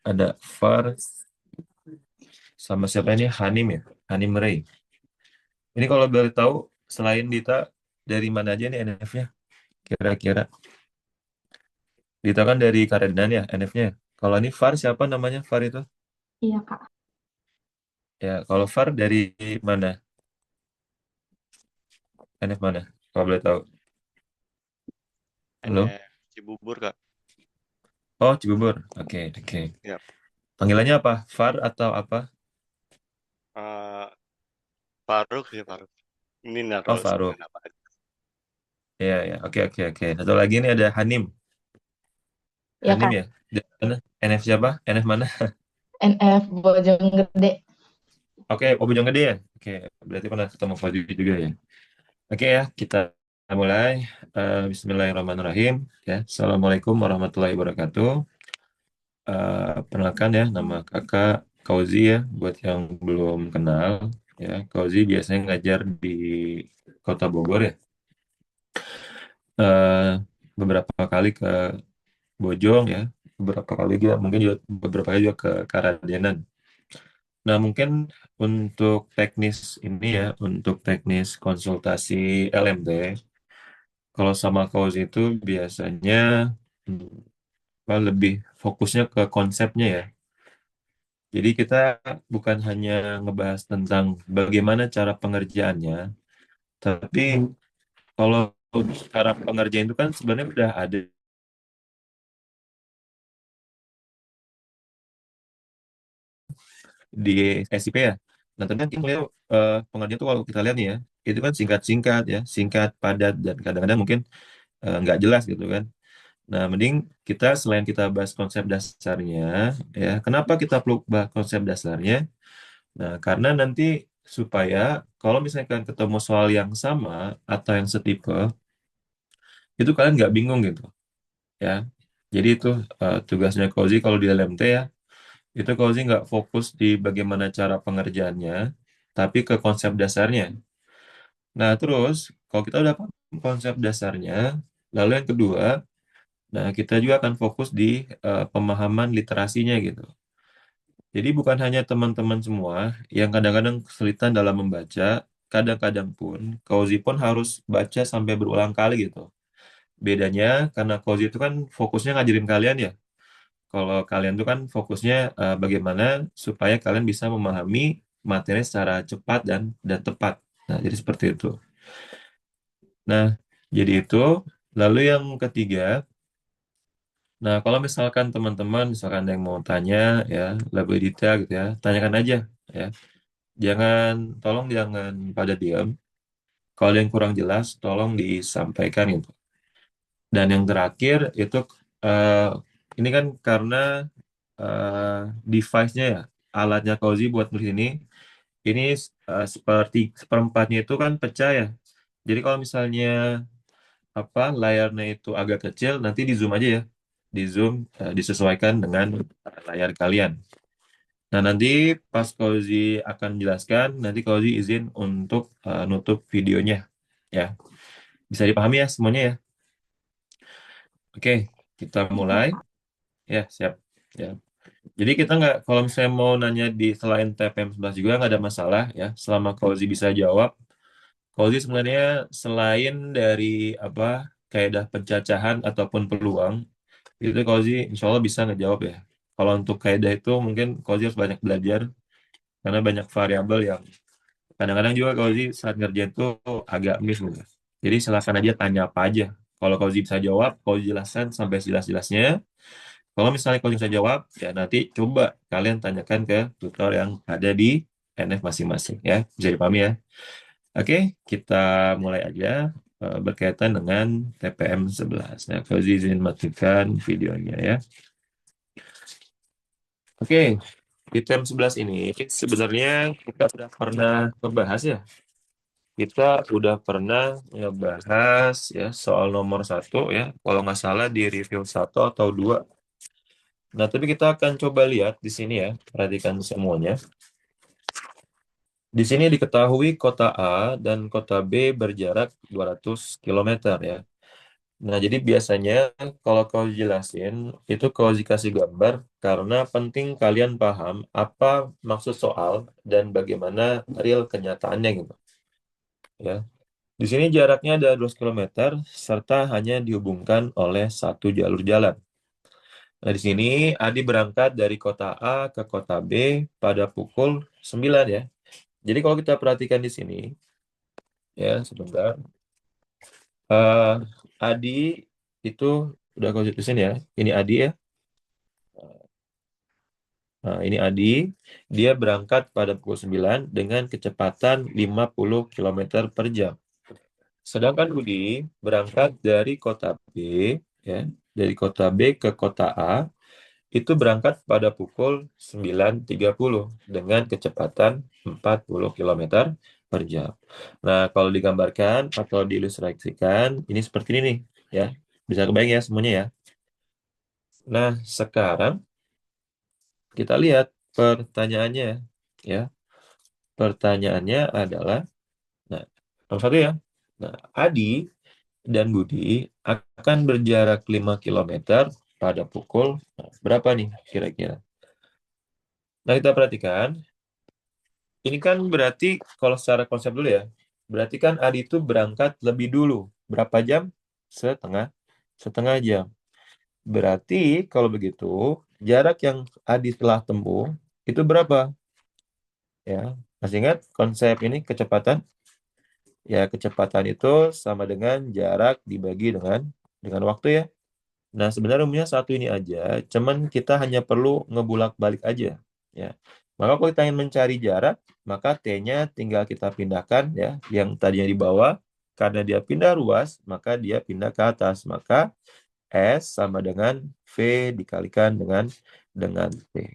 Ada Far sama siapa ini? Hanim ya? Hanim Ray. Ini kalau boleh tahu, selain Dita, dari mana aja nih NF-nya? Kira-kira. Dita kan dari Karenan ya NF-nya. Kalau ini Far siapa namanya? Far itu? Iya, Kak. Ya, kalau Far dari mana? NF mana? Kalau boleh tahu. Halo? NF Cibubur, Kak. Oh, Cibubur. Oke, oke. Ya. Panggilannya apa? Far atau apa? Eh, Faruk sih, Faruk. Ini Oh, naruh Faruk. samain apa aja. Iya, ya. Oke, oke, oke. Satu lagi nih ada Hanim. Iya, Hanim Kak. ya? Dari mana? NF siapa? NF mana? NF Bojonggede. Oke, oh Bojonggede ya? Oke, berarti pernah ketemu Fadli juga ya? Oke ya, kita mulai. Bismillahirrahmanirrahim. Ya, Assalamualaikum warahmatullahi wabarakatuh. Perkenalkan ya, nama kakak Kauzi ya, buat yang belum kenal. Ya, Kauzi biasanya ngajar di Kota Bogor ya. Eh, Beberapa kali ke Bojong ya, beberapa kali juga mungkin juga beberapa kali juga ke Karadenan. Nah, mungkin untuk teknis ini ya, untuk teknis konsultasi LMT, kalau sama Kauzi itu biasanya hmm, lebih fokusnya ke konsepnya ya. Jadi kita bukan hanya ngebahas tentang bagaimana cara pengerjaannya, tapi kalau cara pengerjaan itu kan sebenarnya udah ada di SIP ya. Nah, tapi kan kita melihat pengerjaan itu kalau kita lihat nih ya, itu kan singkat-singkat ya, singkat, padat, dan kadang-kadang mungkin nggak jelas gitu kan. Nah, mending kita selain kita bahas konsep dasarnya, ya, kenapa kita perlu bahas konsep dasarnya? Nah, karena nanti supaya kalau misalkan ketemu soal yang sama atau yang setipe, itu kalian nggak bingung gitu, ya. Jadi itu tugasnya Cozy kalau di LMT ya, itu Cozy nggak fokus di bagaimana cara pengerjaannya, tapi ke konsep dasarnya. Nah, terus kalau kita udah paham konsep dasarnya, lalu yang kedua, nah kita juga akan fokus di pemahaman literasinya gitu. Jadi bukan hanya teman-teman semua yang kadang-kadang kesulitan dalam membaca, kadang-kadang pun Cozy pun harus baca sampai berulang kali gitu. Bedanya karena Cozy itu kan fokusnya ngajarin kalian ya. Kalau kalian tuh kan fokusnya bagaimana supaya kalian bisa memahami materi secara cepat dan tepat. Nah, jadi seperti itu. Nah, jadi itu. Lalu yang ketiga, nah kalau misalkan teman-teman misalkan ada yang mau tanya ya lebih detail gitu ya, tanyakan aja ya. Jangan, tolong jangan pada diam. Kalau ada yang kurang jelas, tolong disampaikan gitu. Dan yang terakhir itu eh, ini kan karena eh, device-nya ya, alatnya Cozy buat nulis ini seperti seperempatnya itu kan pecah ya. Jadi kalau misalnya layarnya itu agak kecil, nanti di zoom aja ya, di zoom disesuaikan dengan layar kalian. Nah nanti pas Cozy akan jelaskan, nanti Cozy izin untuk nutup videonya ya. Bisa dipahami ya semuanya ya. Oke, kita Bisa, mulai. Kak. Ya, siap. Ya. Jadi kita nggak, kalau misalnya mau nanya di selain TPM 11 juga nggak ada masalah ya. Selama Cozy bisa jawab. Cozy sebenarnya selain dari apa kaedah pencacahan ataupun peluang, itu Cozy insya Allah bisa ngejawab ya. Kalau untuk kaedah itu mungkin Cozy harus banyak belajar karena banyak variabel yang kadang-kadang juga Cozy saat ngerjain itu agak miss gitu. Jadi silakan aja tanya apa aja. Kalau Cozy bisa jawab, Cozy jelaskan sampai jelas-jelasnya. Kalau misalnya kau bisa jawab, ya nanti coba kalian tanyakan ke tutor yang ada di NF masing-masing ya. Bisa dipahami ya. Oke, kita mulai aja berkaitan dengan TPM 11. Nah, Fauzi izin matikan videonya ya. Oke, di TPM 11 ini sebenarnya kita sudah pernah membahas ya. Kita udah pernah ngebahas ya soal nomor satu ya. Kalau nggak salah di review satu atau dua. Nah, tapi kita akan coba lihat di sini ya. Perhatikan semuanya. Di sini diketahui kota A dan kota B berjarak 200 km ya. Nah, jadi biasanya kalau kau jelasin, itu kau dikasih gambar karena penting kalian paham apa maksud soal dan bagaimana real kenyataannya gitu. Ya. Di sini jaraknya ada 12 kilometer serta hanya dihubungkan oleh satu jalur jalan. Nah, di sini Adi berangkat dari kota A ke kota B pada pukul 9 ya. Jadi kalau kita perhatikan di sini, ya sebentar. Eh, Adi itu udah kau tulisin ya. Ini Adi ya. Nah, ini Adi, dia berangkat pada pukul 9 dengan kecepatan 50 kilometer per jam. Sedangkan Budi berangkat dari kota B, ya, dari kota B ke kota A, itu berangkat pada pukul 9.30 dengan kecepatan 40 kilometer per jam. Nah, kalau digambarkan atau diilustrasikan, ini seperti ini nih, ya. Bisa kebayang ya semuanya ya. Nah, sekarang kita lihat pertanyaannya, ya. Pertanyaannya adalah, nah, nomor satu ya. Nah, Adi dan Budi akan berjarak 5 kilometer pada pukul berapa nih kira-kira? Nah, kita perhatikan. Ini kan berarti kalau secara konsep dulu ya. Berarti kan Adi itu berangkat lebih dulu. Berapa jam? Setengah. Setengah jam. Berarti kalau begitu, jarak yang Adi telah tempuh itu berapa? Ya, masih ingat konsep ini kecepatan? Ya, kecepatan itu sama dengan jarak dibagi dengan waktu ya. Nah, sebenarnya rumusnya satu ini aja, cuman kita hanya perlu ngebulak-balik aja, ya. Maka kalau kita ingin mencari jarak, maka T-nya tinggal kita pindahkan ya, yang tadinya di bawah, karena dia pindah ruas, maka dia pindah ke atas. Maka S sama dengan V dikalikan dengan T.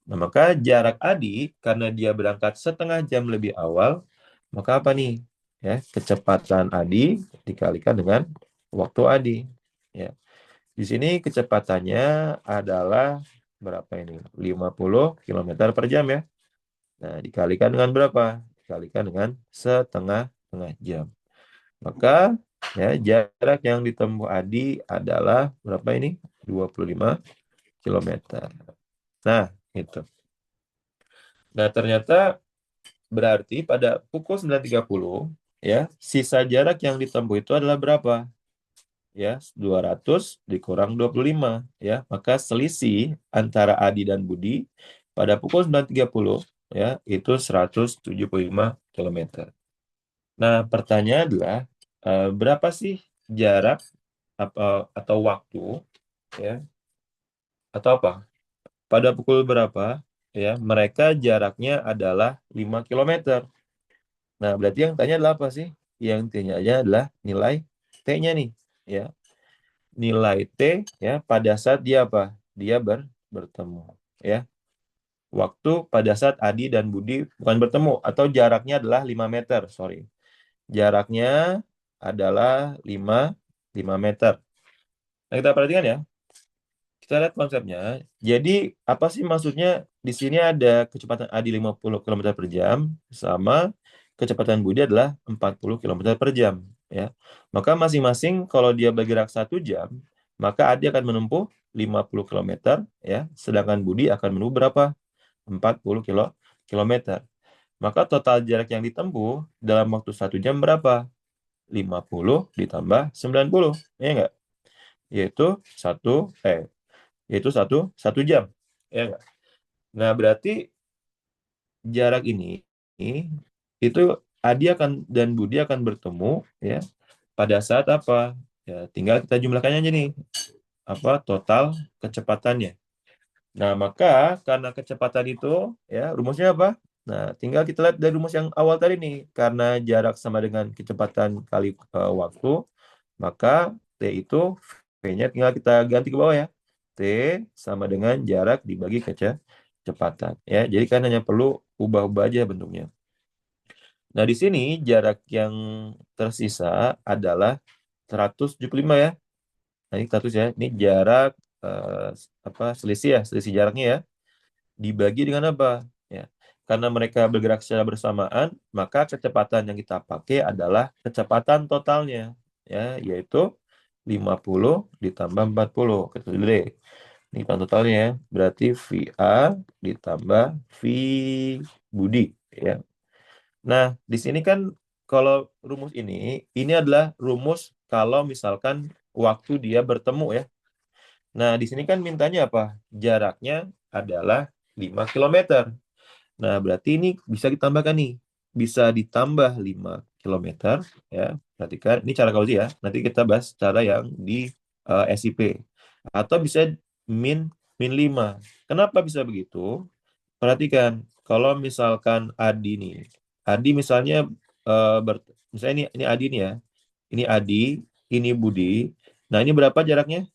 Nah, maka jarak Adi karena dia berangkat setengah jam lebih awal, maka apa nih? Ya, kecepatan Adi dikalikan dengan waktu Adi. Ya. Di sini kecepatannya adalah berapa ini? 50 kilometer per jam ya. Nah, dikalikan dengan berapa? Dikalikan dengan setengah jam. Maka ya jarak yang ditempuh Adi adalah berapa ini? 25 kilometer. Nah, itu. Nah, ternyata berarti pada pukul 9.30 ya, sisa jarak yang ditempuh itu adalah berapa? Ya, 200 dikurang 25 ya. Maka selisih antara Adi dan Budi pada pukul 9.30 ya, itu 175 kilometer. Nah, pertanyaan adalah berapa sih jarak atau waktu ya atau apa? Pada pukul berapa ya mereka jaraknya adalah 5 kilometer. Nah, berarti yang tanya adalah apa sih? Yang tanya aja adalah nilai T-nya nih ya. Nilai T ya pada saat dia apa? Dia bertemu ya. Waktu pada saat Adi dan Budi bukan bertemu atau jaraknya adalah 5 meter, sorry. Jaraknya adalah lima meter. Nah, kita perhatikan ya. Kita lihat konsepnya. Jadi, apa sih maksudnya di sini ada kecepatan Adi 50 kilometer per jam sama kecepatan Budi adalah 40 kilometer per jam ya. Maka masing-masing kalau dia bergerak 1 jam, maka Adi akan menempuh 50 kilometer ya, sedangkan Budi akan menempuh berapa? 40 kilometer. Maka total jarak yang ditempuh dalam waktu 1 jam berapa? 50 ditambah 90, ya enggak? Yaitu satu yaitu satu jam. Ya enggak? Nah, berarti jarak ini itu Adi akan dan Budi akan bertemu ya pada saat apa? Ya, tinggal kita jumlahkannya aja nih. Apa total kecepatannya. Nah, maka karena kecepatan itu ya rumusnya apa? Nah, tinggal kita lihat dari rumus yang awal tadi nih. Karena jarak sama dengan kecepatan kali waktu, maka T itu V-nya tinggal kita ganti ke bawah ya. T sama dengan jarak dibagi kecepatan ya. Jadi kan hanya perlu ubah-ubah aja bentuknya. Nah, di sini jarak yang tersisa adalah 175 ya. Nah, ini 100 ya. Ini jarak eh, selisih ya, selisih jaraknya ya. Dibagi dengan apa? Ya. Karena mereka bergerak secara bersamaan, maka kecepatan yang kita pakai adalah kecepatan totalnya ya, yaitu 50 ditambah 40. Kita dulu deh. Ini hitungan totalnya ya. Berarti VA ditambah V Budi ya. Nah, di sini kan kalau rumus ini adalah rumus kalau misalkan waktu dia bertemu ya. Nah, di sini kan mintanya apa? Jaraknya adalah 5 kilometer. Nah, berarti ini bisa ditambahkan nih. Bisa ditambah 5 kilometer ya. Perhatikan, ini cara Kauzi ya. Nanti kita bahas cara yang di SIP. Atau bisa min min 5. Kenapa bisa begitu? Perhatikan, kalau misalkan Adi nih. Adi misalnya misalnya ini Adi nih ya. Ini Adi, ini Budi. Nah, ini berapa jaraknya?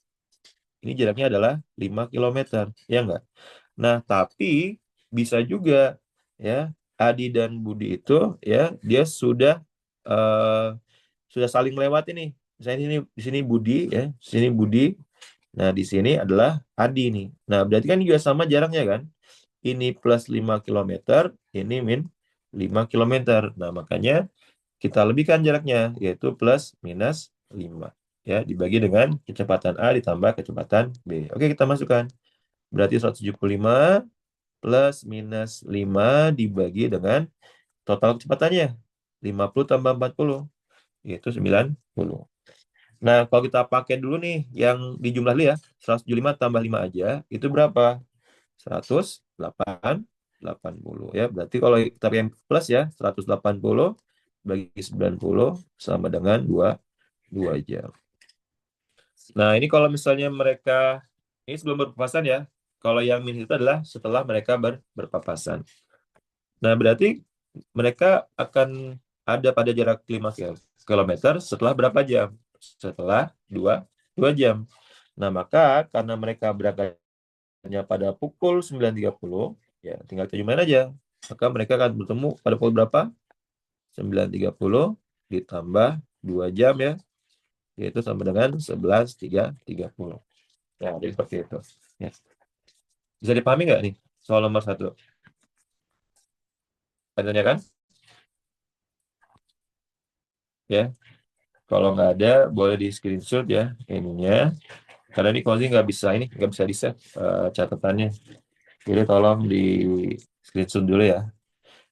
Ini jaraknya adalah 5 kilometer, ya enggak? Nah, tapi bisa juga ya Adi dan Budi itu ya dia eh, sudah saling melewati nih. Misalnya ini di sini Budi ya, di sini Budi. Nah, di sini adalah Adi nih. Nah, berarti kan juga sama jaraknya kan? Ini plus 5 kilometer, ini min 5 kilometer. Nah, makanya kita lebihkan jaraknya yaitu plus minus 5 ya dibagi dengan kecepatan A ditambah kecepatan B. Oke, kita masukkan. Berarti 175 plus minus 5 dibagi dengan total kecepatannya 50 tambah 40 yaitu 90. Nah, kalau kita pakai dulu nih yang dijumlah dulu ya, 175 tambah 5 aja, itu berapa? 180 ya. Berarti kalau kita pakai yang plus ya, 180 bagi 90 sama dengan 2 jam. Nah, ini kalau misalnya mereka, ini sebelum berpapasan ya, kalau yang min itu adalah setelah mereka berpapasan. Nah, berarti mereka akan ada pada jarak 5 kilometer setelah berapa jam? Setelah 2 jam. Nah, maka karena mereka berangkatnya pada pukul 9.30, ya tinggal kita jumlahin aja. Maka mereka akan bertemu pada pukul berapa? 9.30 ditambah 2 jam ya, yaitu sama dengan 11.30. Ya, jadi seperti itu. Ya. Bisa dipahami nggak nih soal nomor 1? Adanya kan? Ya. Kalau nggak ada, boleh di screenshot ya ininya. Karena ini closing nggak bisa di save catatannya. Jadi tolong di screenshot dulu ya.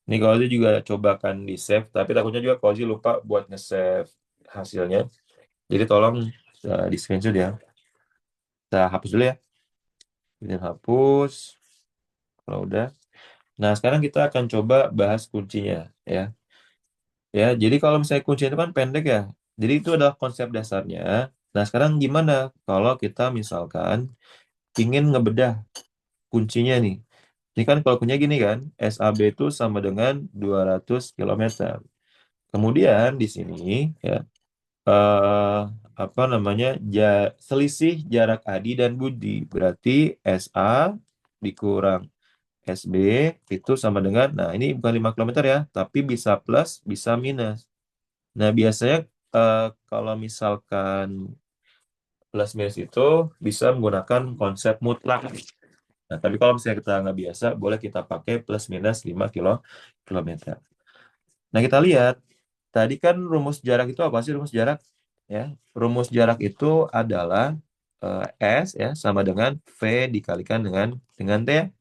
Ini kalau juga cobakan di save, tapi takutnya juga kalau lupa buat nge-save hasilnya. Jadi tolong di screenshot ya. Kita hapus dulu ya. Ini hapus. Kalau udah. Nah, sekarang kita akan coba bahas kuncinya ya. Ya, jadi kalau misalnya kunci itu kan pendek ya. Jadi itu adalah konsep dasarnya. Nah, sekarang gimana kalau kita misalkan ingin ngebedah kuncinya nih. Ini kan kalau kuncinya gini kan, SAB itu sama dengan 200 kilometer. Kemudian di sini ya eh, apa namanya? Selisih jarak Adi dan Budi. Berarti SA dikurang SB itu sama dengan, nah ini bukan 5 kilometer ya, tapi bisa plus, bisa minus. Nah, biasanya kalau misalkan plus minus itu bisa menggunakan konsep mutlak. Nah, tapi kalau misalnya kita nggak biasa, boleh kita pakai plus minus 5 kilometer. Nah, kita lihat. Tadi kan rumus jarak itu apa sih rumus jarak? Ya, rumus jarak itu adalah S ya sama dengan V dikalikan dengan T.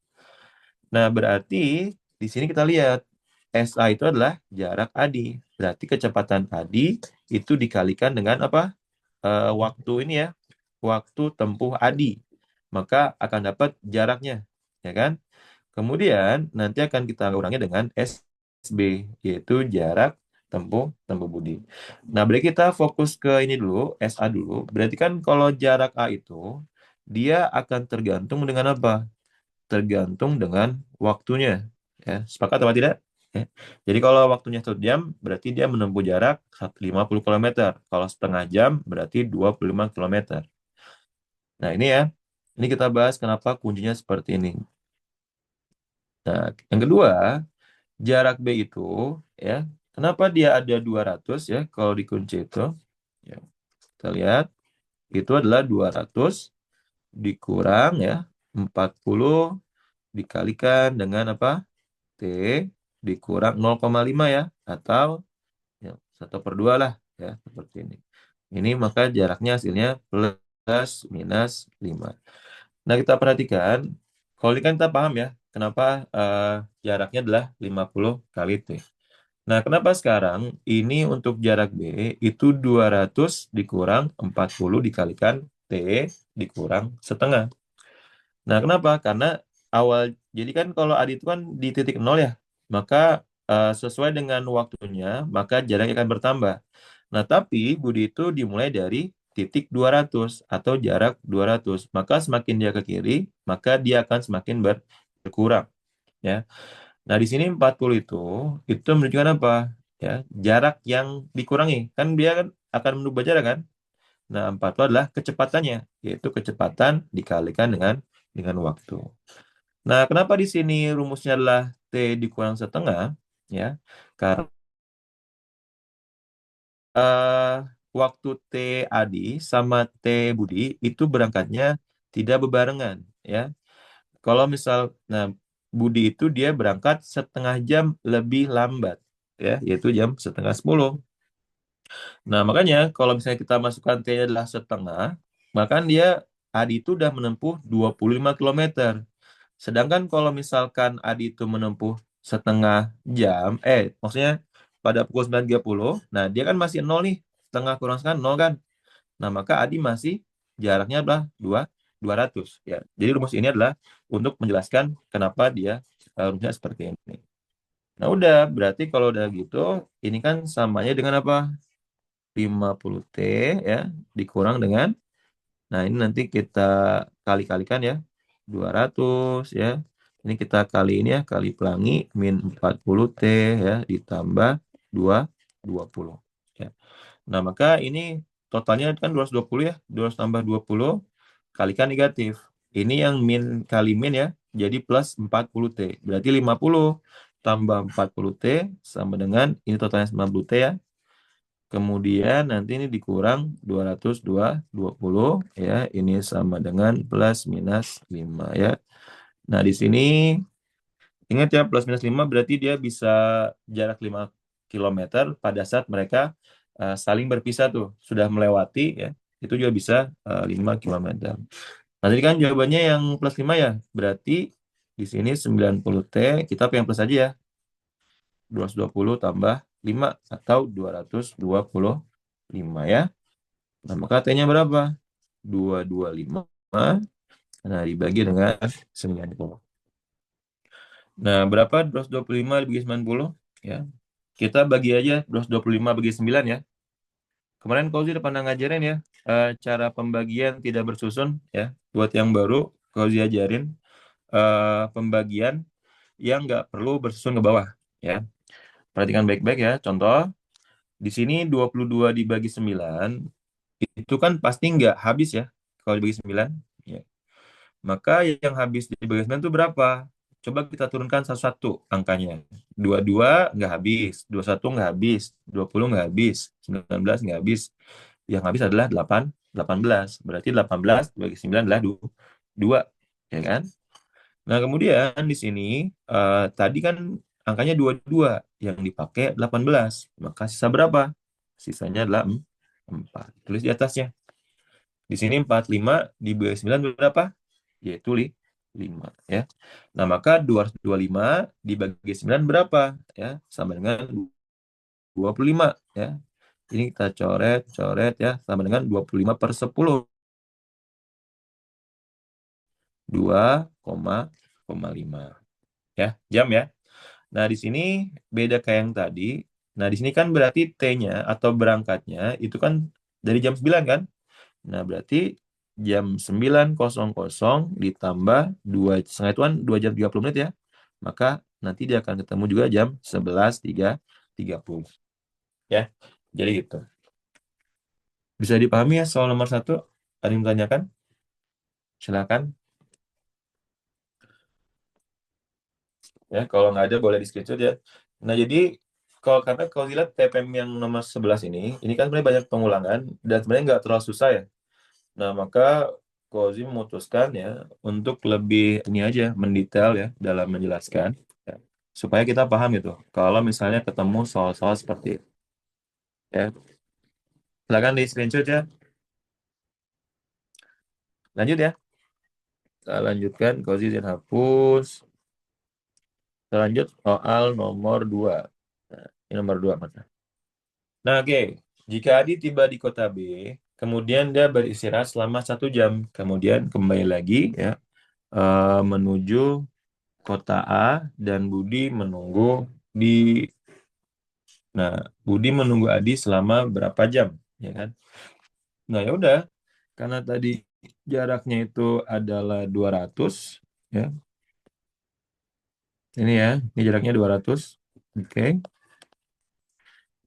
Nah, berarti di sini kita lihat SA itu adalah jarak Adi. Berarti kecepatan Adi itu dikalikan dengan apa? Waktu ini ya, waktu tempuh Adi. Maka akan dapat jaraknya, ya kan? Kemudian nanti akan kita urangi dengan SB, yaitu jarak tempuh Budi. Nah, berarti kita fokus ke ini dulu, SA dulu. Berarti kan kalau jarak A itu dia akan tergantung dengan apa? Tergantung dengan waktunya. Ya, sepakat apa tidak? Ya. Jadi kalau waktunya 1 jam, berarti dia menempuh jarak 50 kilometer. Kalau setengah jam, berarti 25 kilometer. Nah, ini ya. Ini kita bahas kenapa kuncinya seperti ini. Nah, yang kedua, jarak B itu, ya, kenapa dia ada 200 ya, kalau dikunci itu. Ya, kita lihat, itu adalah 200 dikurang ya, 40 dikalikan dengan apa? T dikurang 0,5 ya, atau ya, 1/2 lah ya, seperti ini. Ini maka jaraknya hasilnya plus minus 5. Nah, kita perhatikan, kalau ini kan kita paham ya, kenapa jaraknya adalah 50 kali T. Nah, kenapa sekarang ini untuk jarak B itu 200 dikurang 40 dikalikan T dikurang setengah. Nah, kenapa? Karena awal, jadi kan kalau adi itu kan di titik nol ya, maka sesuai dengan waktunya, maka jaraknya akan bertambah. Nah, tapi Budi itu dimulai dari titik 200 atau jarak 200. Maka semakin dia ke kiri, maka dia akan semakin berkurang. Ya. Nah, di sini 40 itu menunjukkan apa? Ya, jarak yang dikurangi. Kan dia kan akan merubah jarak kan? Nah, 4 itu adalah kecepatannya, yaitu kecepatan dikalikan dengan waktu. Nah, kenapa di sini rumusnya adalah T dikurang setengah? Ya, karena eh, waktu T Adi sama T Budi itu berangkatnya tidak bebarengan. Ya, kalau misal, nah Budi itu dia berangkat setengah jam lebih lambat, ya, yaitu jam setengah 10. Nah, makanya kalau misalnya kita masukkan T-nya adalah setengah, maka dia Adi itu udah menempuh 25 kilometer. Sedangkan kalau misalkan Adi itu menempuh setengah jam, maksudnya pada pukul 9.30, nah dia kan masih nol nih, setengah kurang setengah nol kan. Nah, maka Adi masih jaraknya adalah 200 ya. Jadi rumus ini adalah untuk menjelaskan kenapa dia rumusnya seperti ini. Nah, udah berarti kalau udah gitu, ini kan samanya dengan apa? 50T ya dikurang dengan, nah ini nanti kita kali-kalikan ya, 200 ya. Ini kita kali ini ya, kali pelangi min 40T ya, ditambah 220 ya. Nah, maka ini totalnya kan 220 ya, 200 tambah 20 kalikan negatif. Ini yang min kali min ya, jadi plus 40T. Berarti 50 tambah 40T sama dengan, ini totalnya 90T ya. Kemudian nanti ini dikurang 220 ya, ini sama dengan plus minus 5 ya. Nah, di sini ingat ya, plus minus 5 berarti dia bisa jarak 5 kilometer pada saat mereka saling berpisah tuh, sudah melewati ya. Itu juga bisa 5 kilometer. Nah, tadi kan jawabannya yang plus 5 ya. Berarti di sini 90T, kita yang plus aja ya. 220 tambah 5 atau 225 ya. Nah, maka T-nya berapa? 225. Nah, dibagi dengan 90. Nah, berapa 225 dibagi 90? Ya. Kita bagi aja 225 bagi 9 ya. Kemarin Kauzi udah pernah ngajarin ya, cara pembagian tidak bersusun ya. Buat yang baru, Kauzi ajarin pembagian yang nggak perlu bersusun ke bawah ya. Perhatikan baik-baik ya. Contoh, di sini 22 dibagi 9 itu kan pasti nggak habis ya kalau dibagi 9. Ya. Maka yang habis dibagi 9 itu berapa? Coba kita turunkan satu-satu angkanya. 22 nggak habis, 21 nggak habis, 20 nggak habis, 19 nggak habis. Yang habis adalah 18. Berarti 18 dibagi 9 adalah 2. Ya kan? Nah, kemudian di sini tadi kan angkanya 22, yang dipakai 18. Maka sisa berapa? Sisanya adalah 4. Tulis di atasnya. Di sini 45 dibagi 9 berapa? Yaitu 5 ya. Nah, maka 225 dibagi 9 berapa? Ya, sama dengan 25 ya. Ini kita coret ya, sama dengan 25 per 10. 2,5 ya, jam ya. Nah, di sini beda kayak yang tadi. Nah, di sini kan berarti T-nya atau berangkatnya itu kan dari jam 9 kan? Nah, berarti jam 9.00 ditambah 2,5 itu kan 2 jam 30 menit ya. Maka nanti dia akan ketemu juga jam 11.30. Ya, jadi gitu. Bisa dipahami ya soal nomor 1? Ada yang tanyakan? Silakan. Ya, kalau nggak ada boleh di screenshot ya. Nah, jadi karena kalau dilihat TPM yang nomor 11 ini kan sebenarnya banyak pengulangan dan sebenarnya nggak terlalu susah ya. Nah, maka Kozi memutuskan ya untuk lebih ini aja mendetail ya dalam menjelaskan ya, supaya kita paham gitu. Kalau misalnya ketemu soal-soal seperti itu ya. Silakan di screenshot ya. Lanjut ya. Kita lanjutkan, Kozi dan hapus. Kita lanjut soal nomor 2. Nah, ini nomor 2, Mas. Nah, oke. Jika Adi tiba di kota B, kemudian dia beristirahat selama 1 jam, kemudian kembali lagi ya menuju kota A dan Budi menunggu di. Nah, Budi menunggu Adi selama berapa jam, ya kan? Nah, ya udah, karena tadi jaraknya itu adalah 200, ya. Ini ya, ini jaraknya 200. Oke.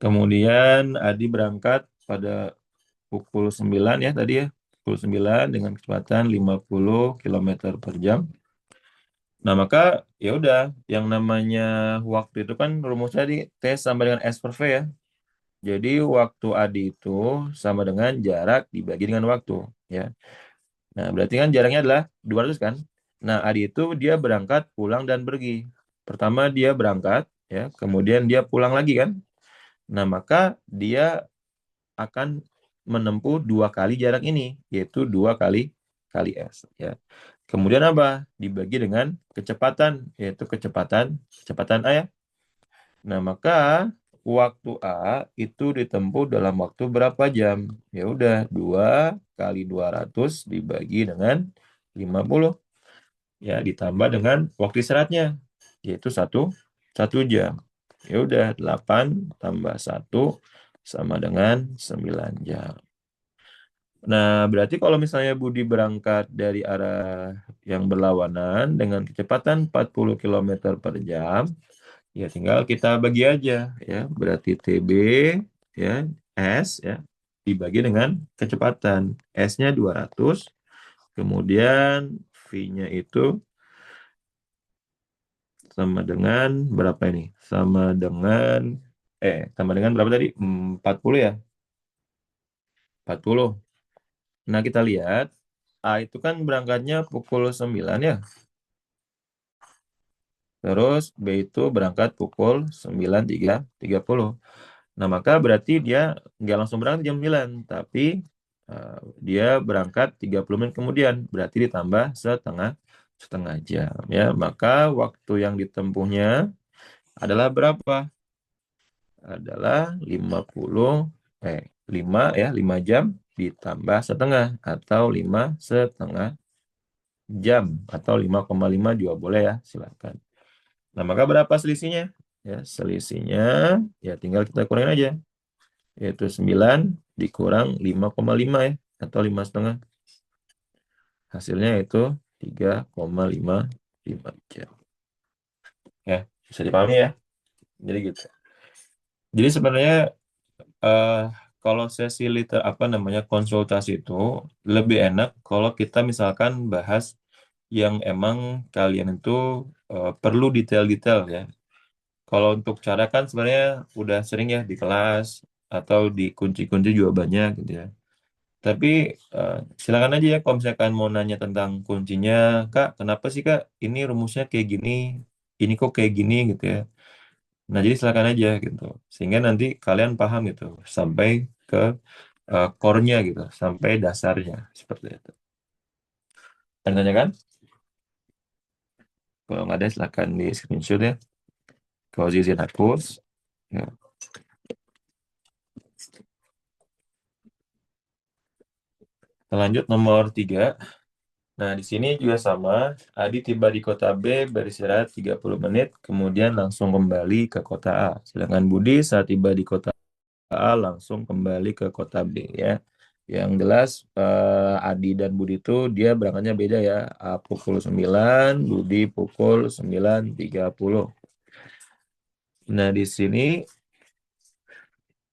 Kemudian Adi berangkat pada pukul 9 ya tadi ya. Pukul 9 dengan kecepatan 50 kilometer per jam. Nah, maka ya udah, yang namanya waktu itu kan rumusnya di T sama dengan S per V ya. Jadi waktu Adi itu sama dengan jarak dibagi dengan waktu ya. Nah, berarti kan jaraknya adalah 200 kan? Nah, Adi itu dia berangkat, pulang dan pergi. Pertama dia berangkat ya, kemudian dia pulang lagi kan? Nah, maka dia akan menempuh 2 kali jarak ini, yaitu 2 kali S. Ya. Kemudian apa? Dibagi dengan kecepatan, yaitu kecepatan A ya. Nah, maka waktu A itu ditempuh dalam waktu berapa jam? Ya udah, 2 kali 200 dibagi dengan 50. Ya, ditambah dengan waktu istirahatnya, yaitu 1 jam. Ya udah, 8 tambah 1 sama dengan 9 jam. Nah, berarti kalau misalnya Budi berangkat dari arah yang berlawanan dengan kecepatan 40 kilometer per jam, ya tinggal kita bagi aja ya. Berarti TB ya, S ya, dibagi dengan kecepatan. S-nya 200, kemudian V-nya itu sama dengan berapa ini? Sama dengan berapa tadi? 40 ya? 40. Nah, kita lihat A itu kan berangkatnya pukul 9 ya. Terus B itu berangkat pukul 9.30. Nah, maka berarti dia nggak langsung berangkat jam 9, tapi dia berangkat 30 menit kemudian. Berarti ditambah setengah setengah jam ya. Maka waktu yang ditempuhnya adalah berapa? Adalah 5 jam ditambah setengah atau 5,5 jam atau 5,5 juga boleh ya, silakan. Nah, maka berapa selisihnya? Ya, selisihnya ya tinggal kita kurangin aja, yaitu 9 dikurang 5,5 ya, atau 5,5. Hasilnya itu 3,55 jam. Ya, bisa dipahami ya. Jadi gitu. Jadi sebenarnya eh, kalau sesi apa namanya konsultasi itu lebih enak kalau kita misalkan bahas yang emang kalian itu perlu detail-detail ya. Kalau untuk cara kan sebenarnya udah sering ya di kelas atau di kunci-kunci juga banyak gitu ya. Tapi silakan aja ya kalau misalkan mau nanya tentang kuncinya, Kak, kenapa sih Kak ini rumusnya kayak gini, ini kok kayak gini gitu ya. Nah, jadi silakan aja gitu. Sehingga nanti kalian paham gitu sampai ke core-nya gitu, sampai dasarnya seperti itu. Dan tanyakan, kalau nggak ada silakan di screenshot ya. Kalau izin hapus. Ya. Kita lanjut nomor 3. Nah, di sini juga sama. Adi tiba di kota B, beristirahat 30 menit, kemudian langsung kembali ke kota A. Sedangkan Budi saat tiba di kota A langsung kembali ke kota B ya. Yang jelas Adi dan Budi itu dia berangkatnya beda ya. A pukul 9, Budi pukul 9.30. Nah, di sini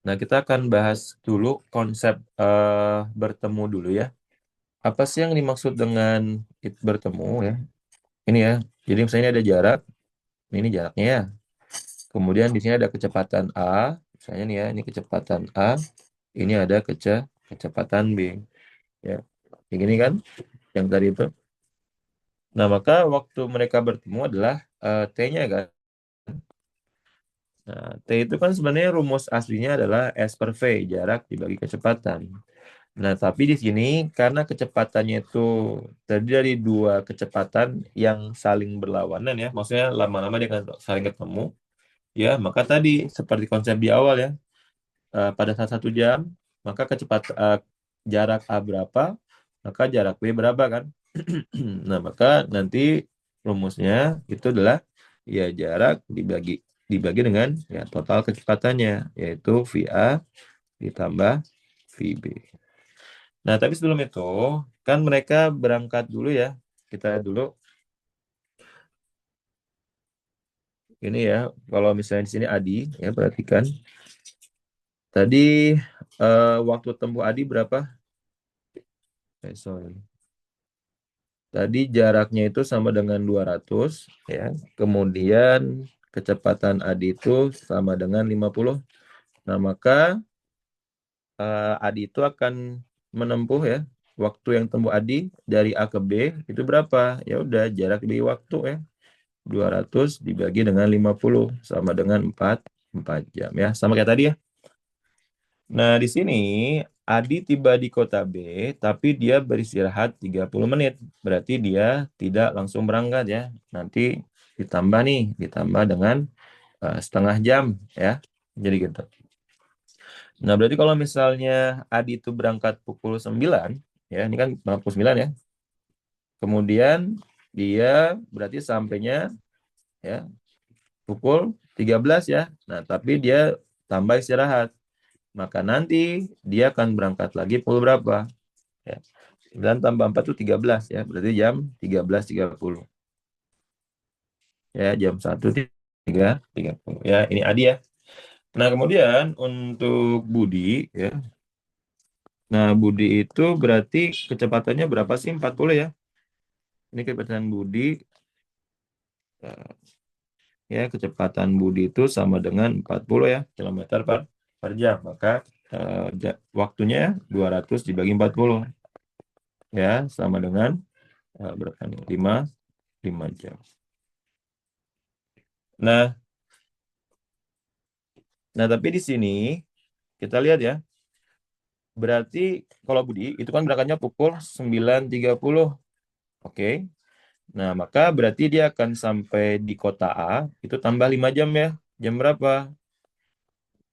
kita akan bahas dulu konsep bertemu dulu ya. Apa sih yang dimaksud dengan bertemu ya? Ini ya. Jadi misalnya ini ada jarak, ini jaraknya ya. Kemudian di sini ada kecepatan A, misalnya nih ya, ini kecepatan A, ini ada kecepatan B. Ya, yang ini kan, yang tadi itu. Nah, maka waktu mereka bertemu adalah T-nya kan. Nah, T itu kan sebenarnya rumus aslinya adalah S per V, jarak dibagi kecepatan. Nah, tapi di sini karena kecepatannya itu terdiri dari dua kecepatan yang saling berlawanan ya, maksudnya lama-lama dia akan saling ketemu, ya, maka tadi seperti konsep di awal ya, pada saat 1 jam, maka jarak A berapa, maka jarak B berapa kan? Nah, maka nanti rumusnya itu adalah ya jarak dibagi dibagi dengan ya total kecepatannya, yaitu VA ditambah VB. Nah, tapi sebelum itu kan mereka berangkat dulu ya. Kita lihat dulu ini ya. Kalau misalnya di sini Adi ya, perhatikan. Tadi waktu tempuh Adi berapa? Sorry. Tadi jaraknya itu sama dengan 200 ya. Kemudian kecepatan Adi itu sama dengan 50. Nah, maka Adi itu akan menempuh ya waktu yang tempuh Adi dari A ke B itu berapa? Ya udah jarak dibagi waktu ya. 200 dibagi dengan 50 sama dengan 4 jam ya. Sama kayak tadi ya. Nah, di sini Adi tiba di kota B, tapi dia beristirahat 30 menit. Berarti dia tidak langsung berangkat ya. Nanti ditambah nih, ditambah dengan setengah jam ya. Jadi gitu. Nah, berarti kalau misalnya Adi itu berangkat pukul 9, ya, ini kan berangkat pukul 9 ya. Kemudian dia berarti sampainya ya pukul 13 ya. Nah, tapi dia tambah istirahat. Maka nanti dia akan berangkat lagi pukul berapa? Ya. 9 tambah 4 itu 13 ya. Berarti jam 13.30. Ya, jam 1.30. Ya, ini Adi ya. Nah, kemudian untuk Budi ya. Nah, Budi itu berarti kecepatannya berapa sih? 40 ya. Ini kecepatan Budi ya, kecepatan Budi itu sama dengan 40 ya kilometer per jam. Maka waktunya 200 dibagi 40 ya sama dengan berapa nih? 5 jam. Nah, tapi di sini kita lihat ya. Berarti kalau Budi itu kan berangkatnya pukul 9.30. Oke. Nah, maka berarti dia akan sampai di kota A itu tambah 5 jam ya. Jam berapa?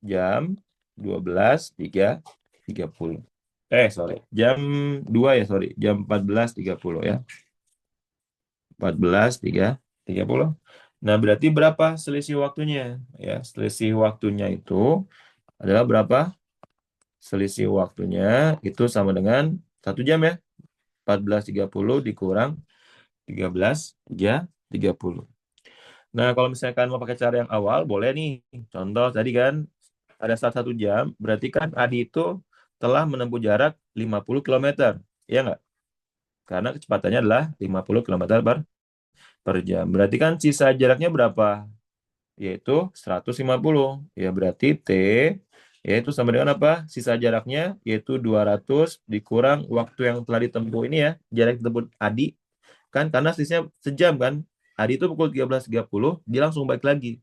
Jam 12.30. Sorry. Jam 2 ya, sorry. Jam 14.30 ya. 14.30. Nah, berarti berapa selisih waktunya? Ya, selisih waktunya itu adalah berapa? Selisih waktunya itu sama dengan 1 jam ya. 14.30 dikurang 13.30. Nah, kalau misalkan mau pakai cara yang awal, boleh nih. Contoh tadi kan ada 1 jam, berarti kan Adi itu telah menempuh jarak 50 kilometer. Ya nggak? Karena kecepatannya adalah 50 kilometer per jam. Berarti kan sisa jaraknya berapa? Yaitu 150. Ya berarti T yaitu sama dengan apa? Sisa jaraknya yaitu 200 dikurang waktu yang telah ditempuh ini ya. Jarak ditempuh Adi kan karena sisanya sejam kan. Adi itu pukul 13.30 dia langsung balik lagi.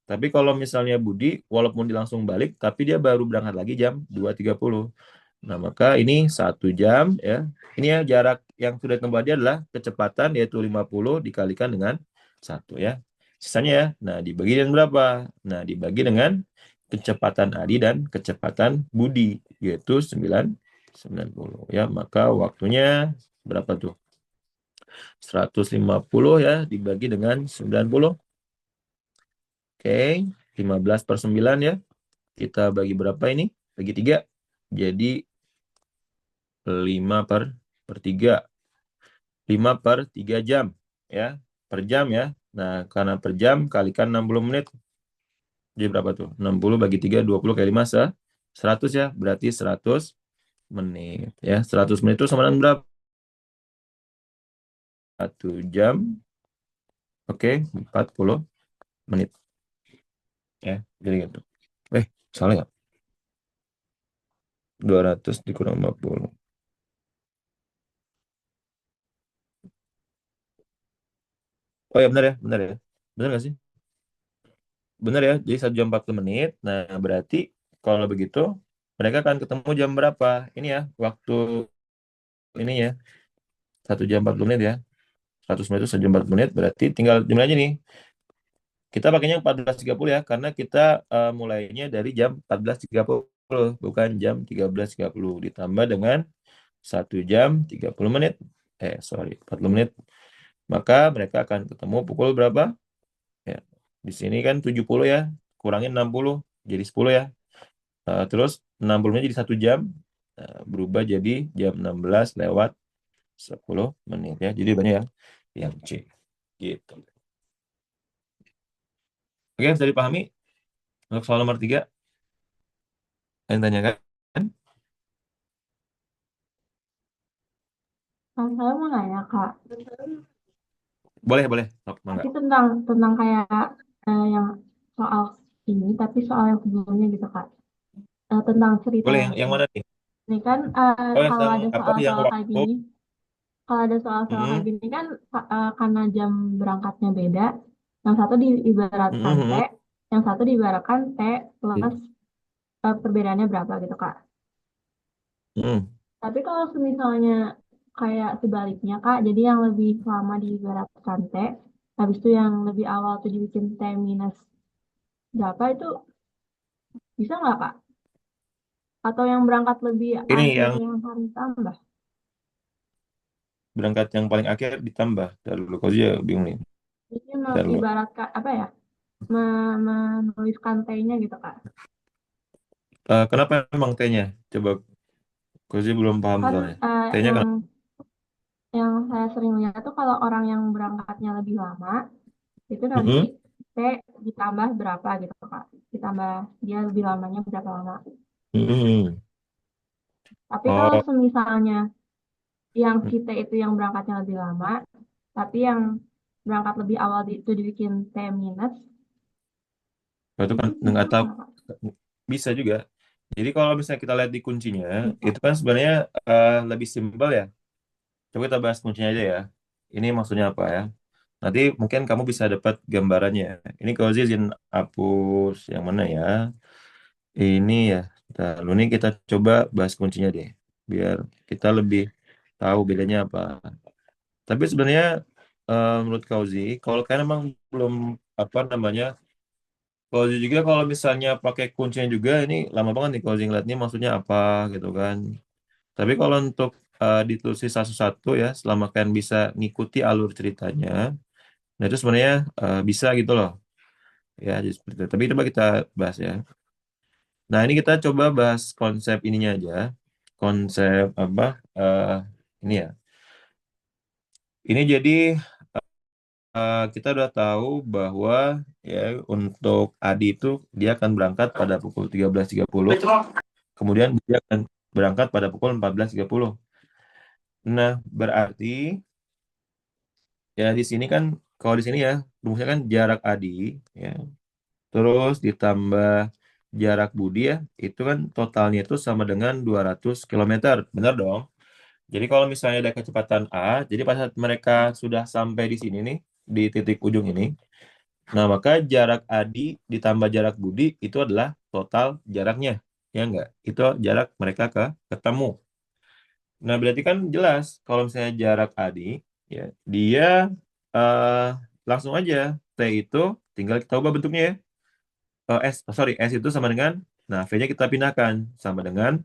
Tapi kalau misalnya Budi walaupun dia langsung balik tapi dia baru berangkat lagi jam 2.30. Nah, maka ini 1 jam ya. Ini ya jarak yang sudah ditempuh dia adalah kecepatan yaitu 50 dikalikan dengan 1 ya. Sisanya ya. Nah, dibagi dengan berapa? Nah, dibagi dengan kecepatan Adi dan kecepatan Budi yaitu 90 ya. Maka waktunya berapa tuh? 150 ya dibagi dengan 90. Oke, 15/9 ya. Kita bagi berapa ini? Bagi 3. Jadi 5 per 3. 5 per 3 jam ya. Per jam ya. Nah, karena per jam kalikan 60 menit. Jadi berapa tuh? 60 bagi 3, 20 kali 5, 100 ya. Berarti 100 menit ya. 100 menit itu sama dengan berapa? 1 jam. Oke, 40 menit. Ya, jadi gitu. Salah nggak? 200 dikurang 50. Oh ya benar ya, benar ya. Benar nggak sih? bener ya, jadi 1 jam 40 menit. Nah, berarti kalau begitu mereka akan ketemu jam berapa? Ini ya, waktu ini ya, 1 jam 40 menit ya. 100 menit itu 1 jam 40 menit, berarti tinggal jumlah aja nih. Kita pakainya 14.30 ya, karena kita mulainya dari jam 14.30, bukan jam 13.30. Ditambah dengan 1 jam 30 menit. Sorry, 40 menit. Maka mereka akan ketemu pukul berapa? Ya, di sini kan 70 ya, kurangin 60, jadi 10 ya. Terus 60 menit jadi 1 jam, berubah jadi jam 16 lewat 10 menit ya. Jadi banyak yang C. Gitu. Oke, bisa dipahami? Untuk soal nomor 3, yang tanyakan? Saya mau nanya, Kak. Boleh, boleh. Oh, Tapi mangga. tentang kayak yang soal ini, tapi soal yang sebelumnya gitu, Kak. Tentang cerita Boleh, yang yang ini. mana nih? Ini kan Oh, yang kalau sedang ada apa? Yang soal-soal kayak waktu? gini, kalau ada soal-soal kayak Mm-mm, gini kan karena jam berangkatnya beda, yang satu diibaratkan T, mm-mm, yang satu diibaratkan T plus mm-mm, perbedaannya berapa gitu, Kak. mm-mm. Tapi kalau misalnya kayak sebaliknya, Kak, jadi yang lebih lama diibaratkan T, habis itu yang lebih awal tuh dibikin T minus berapa itu bisa nggak, Kak? Atau yang berangkat lebih Ini akhir yang yang harus tambah? berangkat yang paling akhir ditambah. Ntar dulu, kau aja bingung nih. Jadi Ntar dulu. mengibaratkan apa ya? Menuliskan T-nya gitu, Kak. Kenapa emang T-nya? Coba, kau aja belum paham Kan soalnya. T-nya yang kenapa? saya sering lihat tuh kalau orang yang berangkatnya lebih lama itu nanti Mm-mm, T ditambah berapa gitu, Kak. Ditambah dia lebih lamanya berapa lama. mm-mm. Tapi kalau Oh, semisalnya yang kita itu yang berangkatnya lebih lama, tapi yang berangkat lebih awal itu dibikin T minus, itu itu kan bisa nggak tahu, nggak, Kak? bisa juga. Jadi kalau misalnya kita lihat di kuncinya, Bisa. itu kan sebenarnya lebih simpel ya. Coba kita bahas kuncinya aja ya. Ini maksudnya apa ya? Nanti mungkin kamu bisa dapat gambarannya. Ini kalau izin hapus yang mana ya? Ini ya. Lalu ini kita coba bahas kuncinya deh, biar kita lebih tahu bedanya apa. Tapi sebenarnya menurut Kauzi, kalau kalian emang belum apa namanya, Kauzi juga kalau misalnya pakai kuncinya juga ini lama banget nih Kauzi ngeliatnya maksudnya apa gitu kan. Tapi kalau untuk ditelusuri satu-satu ya, selama kalian bisa ngikuti alur ceritanya, nah itu sebenarnya bisa gitu loh. Ya, jadi seperti itu. Tapi coba kita bahas ya. Nah, ini kita coba bahas konsep ininya aja. Konsep apa? eh ini ya. Ini jadi kita udah tahu bahwa ya untuk Adi itu dia akan berangkat pada pukul 13.30. Kemudian dia akan berangkat pada pukul 14.30. Nah, berarti ya di sini kan kalau di sini ya rumusnya kan jarak Adi ya. Terus ditambah jarak Budi ya, itu kan totalnya itu sama dengan 200 km. Benar dong? Jadi kalau misalnya ada kecepatan A, jadi pada saat mereka sudah sampai di sini nih, di titik ujung ini, nah maka jarak Adi ditambah jarak Budi itu adalah total jaraknya. Ya enggak? Itu jarak mereka ketemu. Nah, berarti kan jelas kalau misalnya jarak Adi, ya, dia eh, langsung aja T itu tinggal kita ubah bentuknya ya. S itu sama dengan, nah V-nya kita pindahkan sama dengan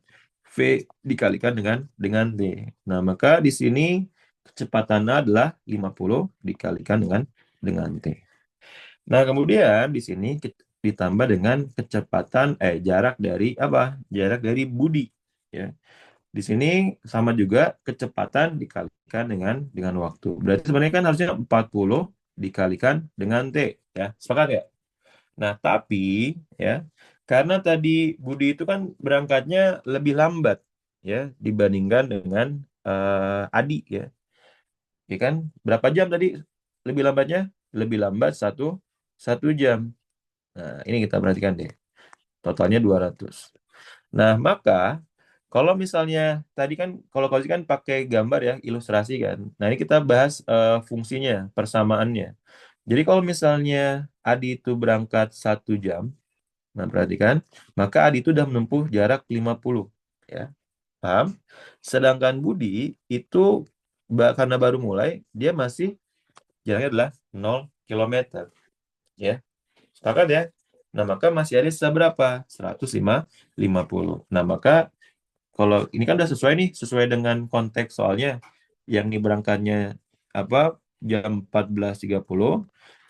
V dikalikan dengan T. Nah, maka di sini kecepatannya adalah 50 dikalikan dengan T. Nah, kemudian di sini ditambah dengan kecepatan jarak dari apa? Jarak dari Budi ya. Di sini sama juga kecepatan dikalikan dengan waktu. Berarti sebenarnya kan harusnya 40 dikalikan dengan T ya. Sepakat ya? Nah, tapi ya, karena tadi Budi itu kan berangkatnya lebih lambat ya dibandingkan dengan Adi ya. Ya kan? Berapa jam tadi lebih lambatnya? Lebih lambat satu jam. Nah, ini kita perhatikan deh. Totalnya 200. Nah, maka kalau misalnya tadi kan kalau kau kan pakai gambar ya, ilustrasi kan. Nah, ini kita bahas fungsinya, persamaannya. Jadi kalau misalnya Adi itu berangkat 1 jam, nah perhatikan, maka Adi itu udah menempuh jarak 50, ya, paham? Sedangkan Budi itu karena baru mulai, dia masih jaraknya adalah 0 km, ya. Sepakat ya? Nah, maka masih ada sisa berapa? 150. Nah, maka kalau ini kan udah sesuai nih, sesuai dengan konteks soalnya yang ini berangkatnya apa jam 14.30.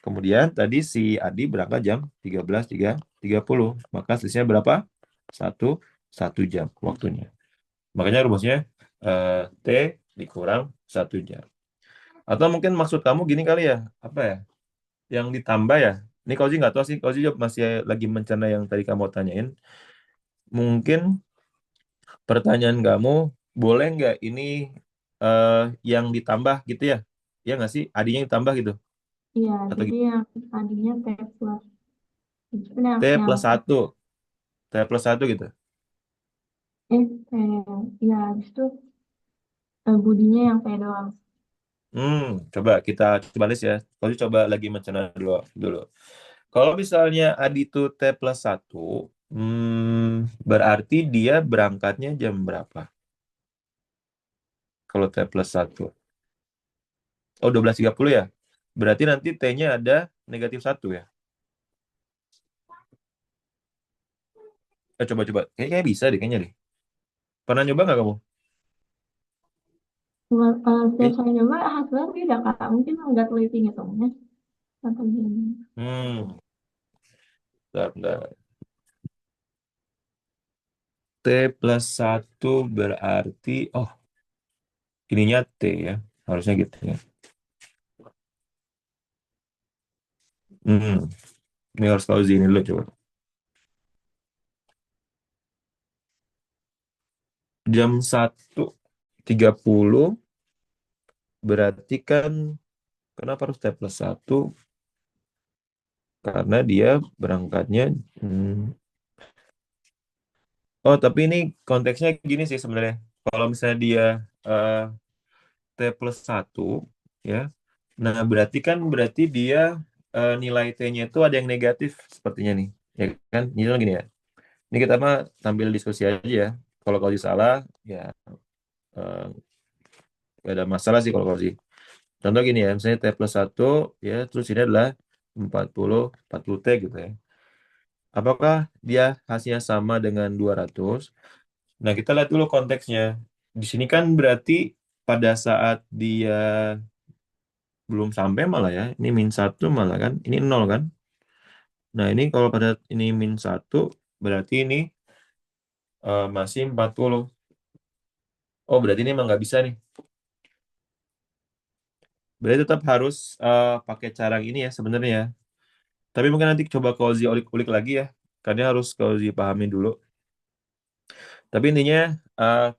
Kemudian tadi si Adi berangkat jam 13.30. Maka selisihnya berapa? Satu, 1 jam waktunya. Makanya rumusnya T dikurang 1 jam. Atau mungkin maksud kamu gini kali ya, apa ya? Yang ditambah ya. Ini Kauzi nggak tahu sih, Kauzi juga masih lagi mencerna yang tadi kamu tanyain. Mungkin pertanyaan kamu, boleh nggak ini eh, yang ditambah gitu ya? Ya nggak sih? Adinya ditambah gitu? Iya, Atau jadi yang tadinya T plus. Itu kan T plus 1, T plus 1 gitu. ya habis itu budinya yang P doang. Hmm, coba kita coba list ya. Kauzi coba lagi mencerna dulu. Kalau misalnya Adi itu T plus 1, berarti dia berangkatnya jam berapa? Kalau T plus 1. Oh, 12.30 ya? Berarti nanti T-nya ada -1 ya? Coba-coba. Kayaknya bisa deh, kayaknya deh. Pernah nyoba nggak kamu? Setiap saya nyoba hasilnya beda kak. Mungkin nggak teliti ngitungnya atau gimana. Hmm, bentar. T plus 1 berarti, oh, ininya T ya. Harusnya gitu ya. Hmm, ini harus tahu ini dulu coba. Jam 1.30 berarti kan, kenapa harus T plus 1? Karena dia berangkatnya, oh, tapi ini konteksnya gini sih sebenarnya. Kalau misalnya dia eh, T plus 1, ya. Nah, berarti dia nilai T-nya itu ada yang negatif sepertinya nih. Ya kan? Ini gini ya. Ini kita mah sambil diskusi aja ya. Kalau salah, ya eh, nggak ada masalah sih kalau sih. Contoh gini ya, misalnya T plus 1, ya, terus ini adalah 40 T gitu ya. Apakah dia hasilnya sama dengan 200? Nah, kita lihat dulu konteksnya. Di sini kan berarti pada saat dia belum sampai malah ya, ini -1 malah kan, ini 0 kan. Nah, ini kalau pada ini -1, berarti ini masih 40. Oh, berarti ini emang nggak bisa nih. Berarti tetap harus pakai cara yang ini ya sebenarnya ya. Tapi mungkin nanti coba Kauzi ulik-ulik lagi ya. Karena harus Kauzi pahami dulu. Tapi intinya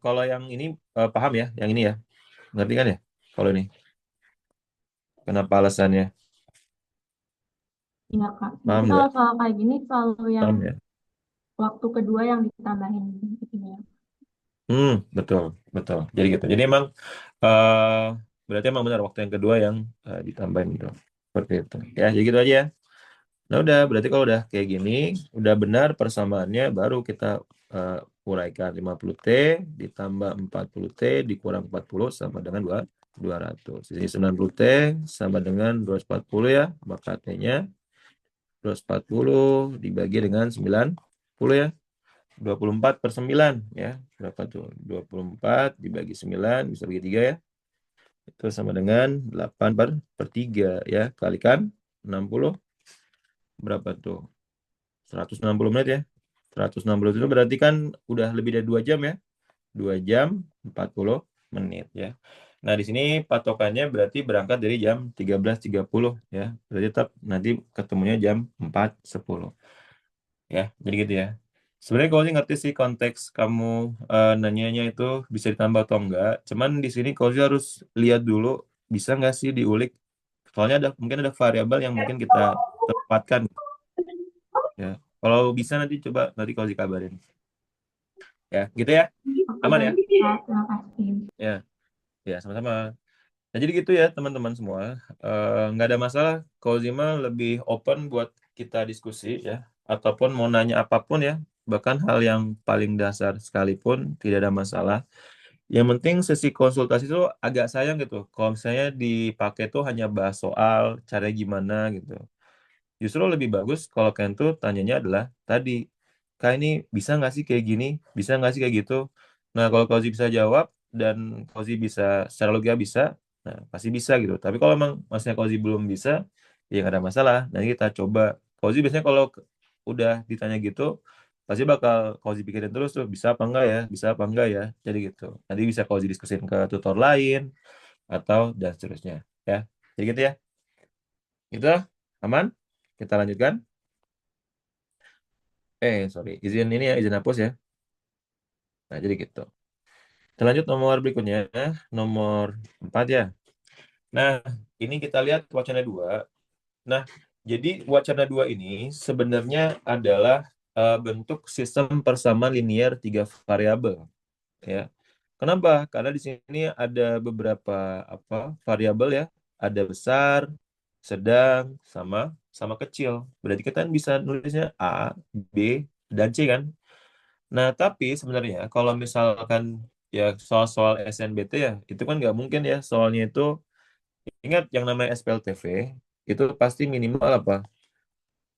kalau yang ini paham ya, yang ini ya. Ngerti kan ya? Kalau ini. Kenapa alasannya? Iya kak. Berarti Paham kalau nggak? soal kayak gini selalu yang Paham ya? waktu kedua yang ditambahin gitu ya. Betul, betul. Jadi gitu. Jadi emang eh berarti emang benar waktu yang kedua yang ditambahin gitu. Seperti itu. Ya, jadi gitu aja ya. Nah, udah berarti kalau udah kayak gini, udah benar persamaannya baru kita eh, uraikan 50T ditambah 40T dikurang 40 sama dengan 200. Jadi 90T sama dengan 240 ya, maka T-nya 240 dibagi dengan 90 ya. 24/9 ya. Berapa tuh? 24 dibagi 9 bisa bagi 3 ya. Itu sama dengan 8 per 3 ya. Kalikan 60 berapa tuh? 160 menit ya. 160 itu berarti kan udah lebih dari 2 jam ya. 2 jam 40 menit ya. Nah, di sini patokannya berarti berangkat dari jam 13.30 ya. Berarti tetap nanti ketemunya jam 4.10 ya. Jadi gitu ya. Sebenarnya kalau ngerti sih konteks kamu nanyanya itu bisa ditambah atau enggak. Cuman di sini kalau harus lihat dulu bisa nggak sih diulik. Soalnya ada mungkin ada variabel yang mungkin kita tempatkan ya. Kalau bisa nanti coba nanti kalau dikabarin. Ya, gitu ya. Oke Aman ya? baik kak, terima kasih. Ya, ya sama-sama. Nah, jadi gitu ya teman-teman semua. Nggak ada masalah. Kalau Zima lebih open buat kita diskusi ya. Ataupun mau nanya apapun ya. Bahkan hal yang paling dasar sekalipun tidak ada masalah. Yang penting sesi konsultasi itu agak sayang gitu. Kalau misalnya dipakai tuh hanya bahas soal, cara gimana gitu. Justru lebih bagus kalau kalian tuh tanyanya adalah tadi, Kak ini bisa nggak sih kayak gini? Bisa nggak sih kayak gitu? Nah, kalau Kauzi bisa jawab dan Kauzi bisa secara logika bisa, nah pasti bisa gitu. Tapi kalau emang masnya Kauzi belum bisa, ya nggak ada masalah. Nanti kita coba. Kauzi biasanya kalau udah ditanya gitu, pasti bakal Kauzi pikirin terus tuh, bisa apa enggak ya? Bisa apa enggak ya? Jadi gitu. Nanti bisa Kauzi diskusin ke tutor lain, atau dan seterusnya. Ya, jadi gitu ya. Itu aman? Kita lanjutkan. Sorry, izin ini ya, izin hapus ya. Nah, jadi gitu. Kita lanjut nomor berikutnya, nomor 4 ya. Nah, ini kita lihat wacana 2. Nah, jadi wacana 2 ini sebenarnya adalah bentuk sistem persamaan linear 3 variabel. Ya. Kenapa? Karena di sini ada beberapa variabel ya. Ada besar, sedang, sama sama kecil. Berarti kita kan bisa nulisnya A, B, dan C kan? Nah, tapi sebenarnya kalau misalkan ya soal-soal SNBT ya, itu kan nggak mungkin ya. Soalnya itu, ingat yang namanya SPLTV, itu pasti minimal apa?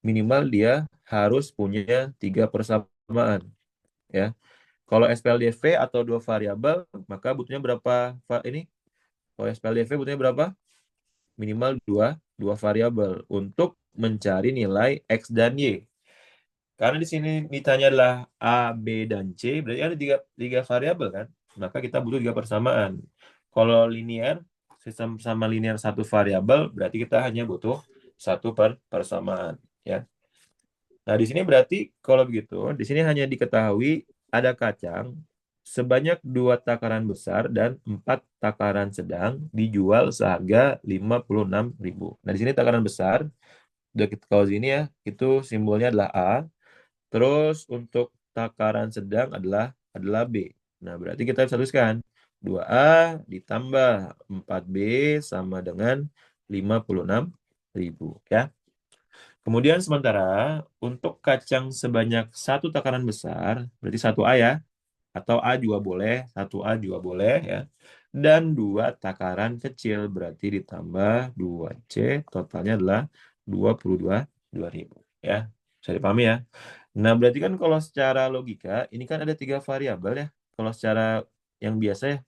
Minimal dia harus punya 3 persamaan. Ya. Kalau SPLDV atau 2 variabel, maka butuhnya berapa? Ini, kalau SPLDV butuhnya berapa? Minimal dua variabel untuk mencari nilai X dan Y. Karena di sini ditanya adalah A, B, dan C, berarti ada tiga variabel kan? Maka kita butuh 3 persamaan. Kalau linear, sistem sama linear 1 variabel, berarti kita hanya butuh 1 persamaan. Ya. Nah, di sini berarti kalau begitu, di sini hanya diketahui ada kacang sebanyak 2 takaran besar dan 4 takaran sedang dijual seharga 56.000. Nah, di sini takaran besar, udah kita kalau sini ya, itu simbolnya adalah A. Terus untuk takaran sedang adalah B. Nah, berarti kita bisa tuliskan 2A ditambah 4B sama dengan 56.000 ya. Kemudian sementara untuk kacang sebanyak 1 takaran besar, berarti 1A ya, atau A juga boleh, 1A juga boleh ya. Dan 2 takaran kecil berarti ditambah 2C, totalnya adalah 22.000 ya. Bisa dipahami ya. Nah, berarti kan kalau secara logika, ini kan ada 3 variabel ya. Kalau secara yang biasa ya.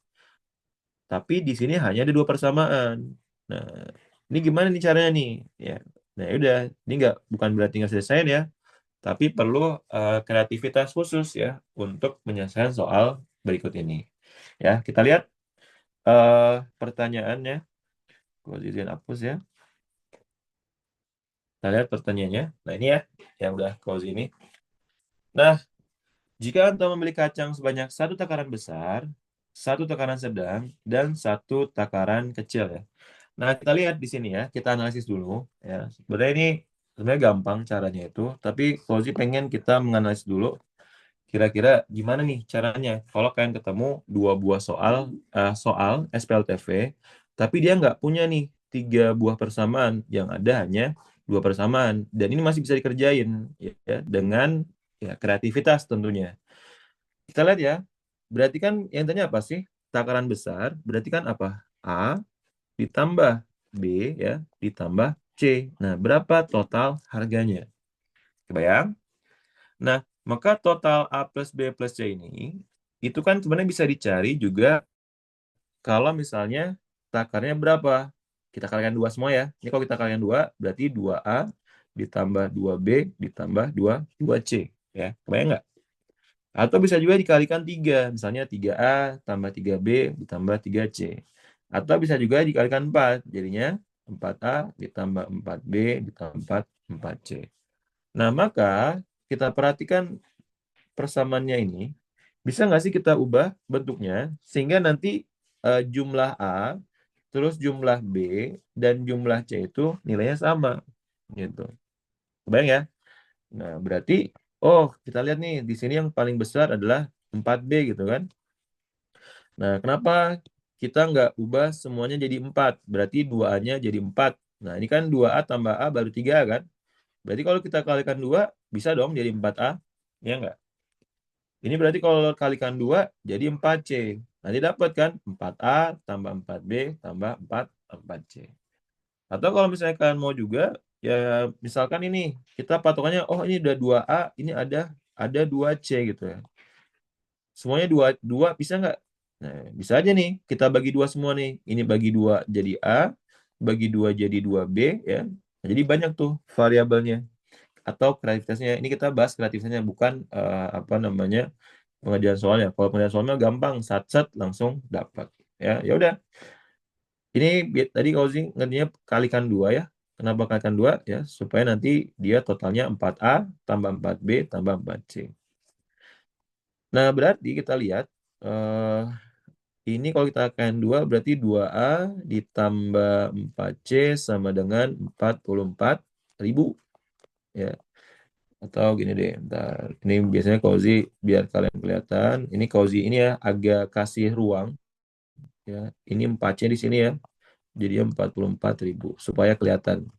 Tapi di sini hanya ada 2 persamaan. Nah, ini gimana nih caranya nih? Ya, nah udah, ini bukan berarti nggak selesai ya. Tapi perlu kreativitas khusus ya untuk menyelesaikan soal berikut ini. Ya, kita lihat pertanyaannya. Gue izin hapus ya. Kita lihat pertanyaannya. Nah, ini ya, yang udah close ini. Nah, jika Anda membeli kacang sebanyak 1 takaran besar, 1 takaran sedang, dan 1 takaran kecil ya. Nah, kita lihat di sini ya, kita analisis dulu ya. Sebenarnya ini sebenarnya gampang caranya itu, tapi Fauzi pengen kita menganalisis dulu kira-kira gimana nih caranya kalau kalian ketemu 2 buah soal SPLTV, tapi dia nggak punya nih 3 buah persamaan, yang ada hanya 2 persamaan, dan ini masih bisa dikerjain ya dengan ya kreativitas tentunya. Kita lihat ya, berarti kan yang tanya apa sih? Takaran besar, berarti kan apa? A ditambah B ya, ditambah C. Nah, berapa total harganya? Kebayang? Nah, maka total A plus B plus C ini, itu kan sebenarnya bisa dicari juga kalau misalnya takarnya berapa. Kita kalikan 2 semua ya. Ini kalau kita kalikan 2, berarti 2A ditambah 2B ditambah 2C. Ya, kebayang nggak? Atau bisa juga dikalikan 3. Misalnya 3A tambah 3B ditambah 3C. Atau bisa juga dikalikan 4. Jadinya 4A ditambah 4B ditambah 4C. Nah, maka kita perhatikan persamaannya ini. Bisa nggak sih kita ubah bentuknya sehingga nanti jumlah A, terus jumlah B, dan jumlah C itu nilainya sama. Gitu. Kebayang ya? Nah, berarti, oh kita lihat nih, di sini yang paling besar adalah 4B gitu kan. Nah, kenapa kita nggak ubah semuanya jadi 4. Berarti 2A-nya jadi 4. Nah, ini kan 2A tambah A baru 3 kan? Berarti kalau kita kalikan 2, bisa dong jadi 4A. Ya nggak? Ini berarti kalau kalikan 2, jadi 4C. Nanti dapat kan? 4A tambah 4B tambah 4C. Atau kalau misalnya kalian mau juga, ya misalkan ini, kita patokannya, oh ini udah 2A, ini ada 2C gitu ya. Semuanya 2 bisa nggak? Nah, bisa aja nih, kita bagi 2 semua nih. Ini bagi 2 jadi A, bagi 2 jadi 2B, ya. Nah, jadi banyak tuh variabelnya. Atau kreativitasnya. Ini kita bahas kreativitasnya, bukan apa namanya, pengerjaan soalnya. Kalau pengerjaan soalnya gampang, sat-sat langsung dapat. Ya udah. Ini tadi Kauzi ngertinya kalikan 2 ya. Kenapa kalikan 2 ya? Supaya nanti dia totalnya 4A tambah 4B tambah 4C. Nah, berarti kita lihat ini kalau kita kalikan 2 berarti 2A ditambah 4C sama dengan 44.000 ya. Atau gini deh, bentar. Ini biasanya Kauzi biar kalian kelihatan. Ini Kauzi ini ya agak kasih ruang ya. Ini 4C di sini ya. Jadi 44.000 supaya kelihatan.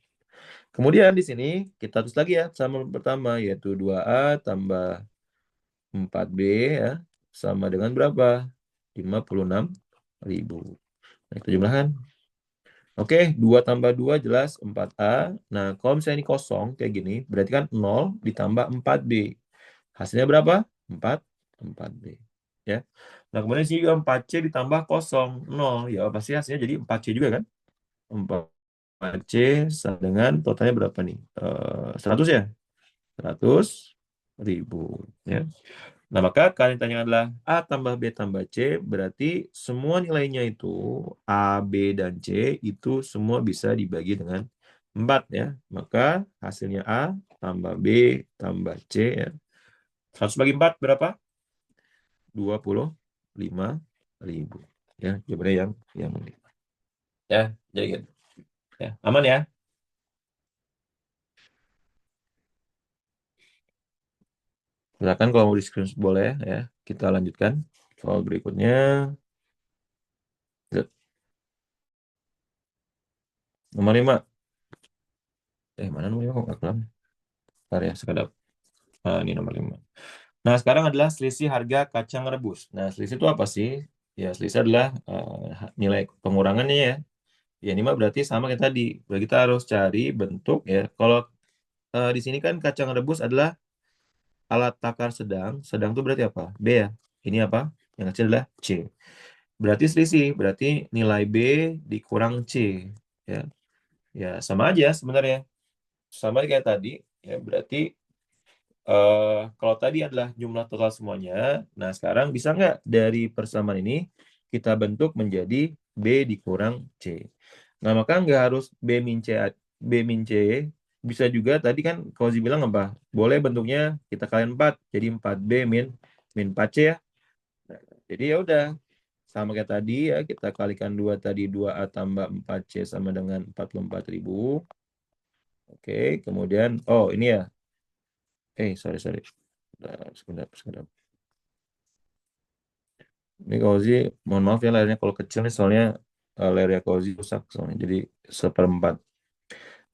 Kemudian di sini kita tulis lagi ya sama pertama yaitu 2A tambah 4B ya sama dengan berapa? 56.000. Nah, kita jumlahkan. Oke, 2 tambah 2 jelas 4A. Nah, kalau misalnya ini kosong kayak gini, berarti kan 0 ditambah 4B. Hasilnya berapa? 4B. Ya. Nah, kemudian sini juga 4C ditambah kosong 0. Ya, pasti hasilnya jadi 4C juga kan? 4C sama dengan totalnya berapa nih? 100 ya? 100.000 ya. Nah, maka kalian tanya adalah A tambah B tambah C, berarti semua nilainya itu A, B, dan C itu semua bisa dibagi dengan 4 ya. Maka hasilnya A tambah B tambah C ya. 100 bagi 4 berapa? 25.000 ya. Jawabannya yang ini. Ya, jadi gitu. Ya, aman ya. Silakan kalau mau di screenshot boleh ya. Kita lanjutkan soal berikutnya. Nomor 5. Mana nomor 5 kok nggak kelam? Bentar ya, sekadar. Ini nomor 5. Nah, sekarang adalah selisih harga kacang rebus. Nah, selisih itu apa sih? Ya, selisih adalah nilai pengurangannya ya. Ya, ini mah berarti sama kayak tadi. Berarti kita harus cari bentuk ya. Kalau di sini kan kacang rebus adalah alat takar sedang. Sedang itu berarti apa? B ya. Ini apa? Yang kecil adalah C. Berarti selisih. Berarti nilai B dikurang C. Ya, ya sama aja sebenarnya. Sama kayak tadi. Ya, berarti kalau tadi adalah jumlah total semuanya, nah sekarang bisa nggak dari persamaan ini kita bentuk menjadi B dikurang C. Nah maka nggak harus B min C, bisa juga tadi kan Kauzi bilang apa? Boleh bentuknya kita kalikan 4, jadi 4B min 4C ya. Nah, jadi ya udah sama kayak tadi ya, kita kalikan 2 tadi 2A tambah 4C sama dengan 44.000. Oke, kemudian ini ya. Sorry. Sebentar. Ini Kauzi, mohon maaf ya layarnya kalau kecil nih soalnya layarnya Kauzi rusak soalnya jadi 1/4.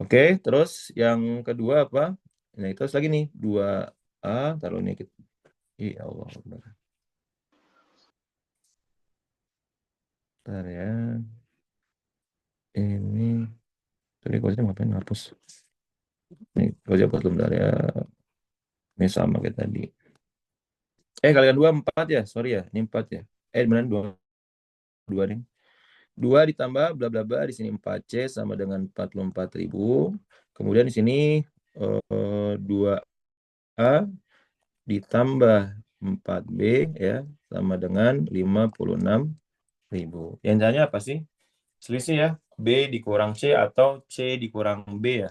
Oke, terus yang kedua apa? Nah, itu lagi nih 2A taruh ini kita. Ya Allah. Bentar ya. Ini tadi Kauzi ngapain hapus? Nih, Kauzi hapus dulu bentar ya. Ini sama kayak tadi. Kalian 2 4 ya? Sorry ya, ini 4 ya. Beneran 2 nih. 2 ditambah bla bla bla di sini 4C sama dengan 44.000. Kemudian di sini 2A ditambah 4B ya sama dengan 56.000. Yang caranya apa sih? Selisih ya. B dikurang C atau C dikurang B ya.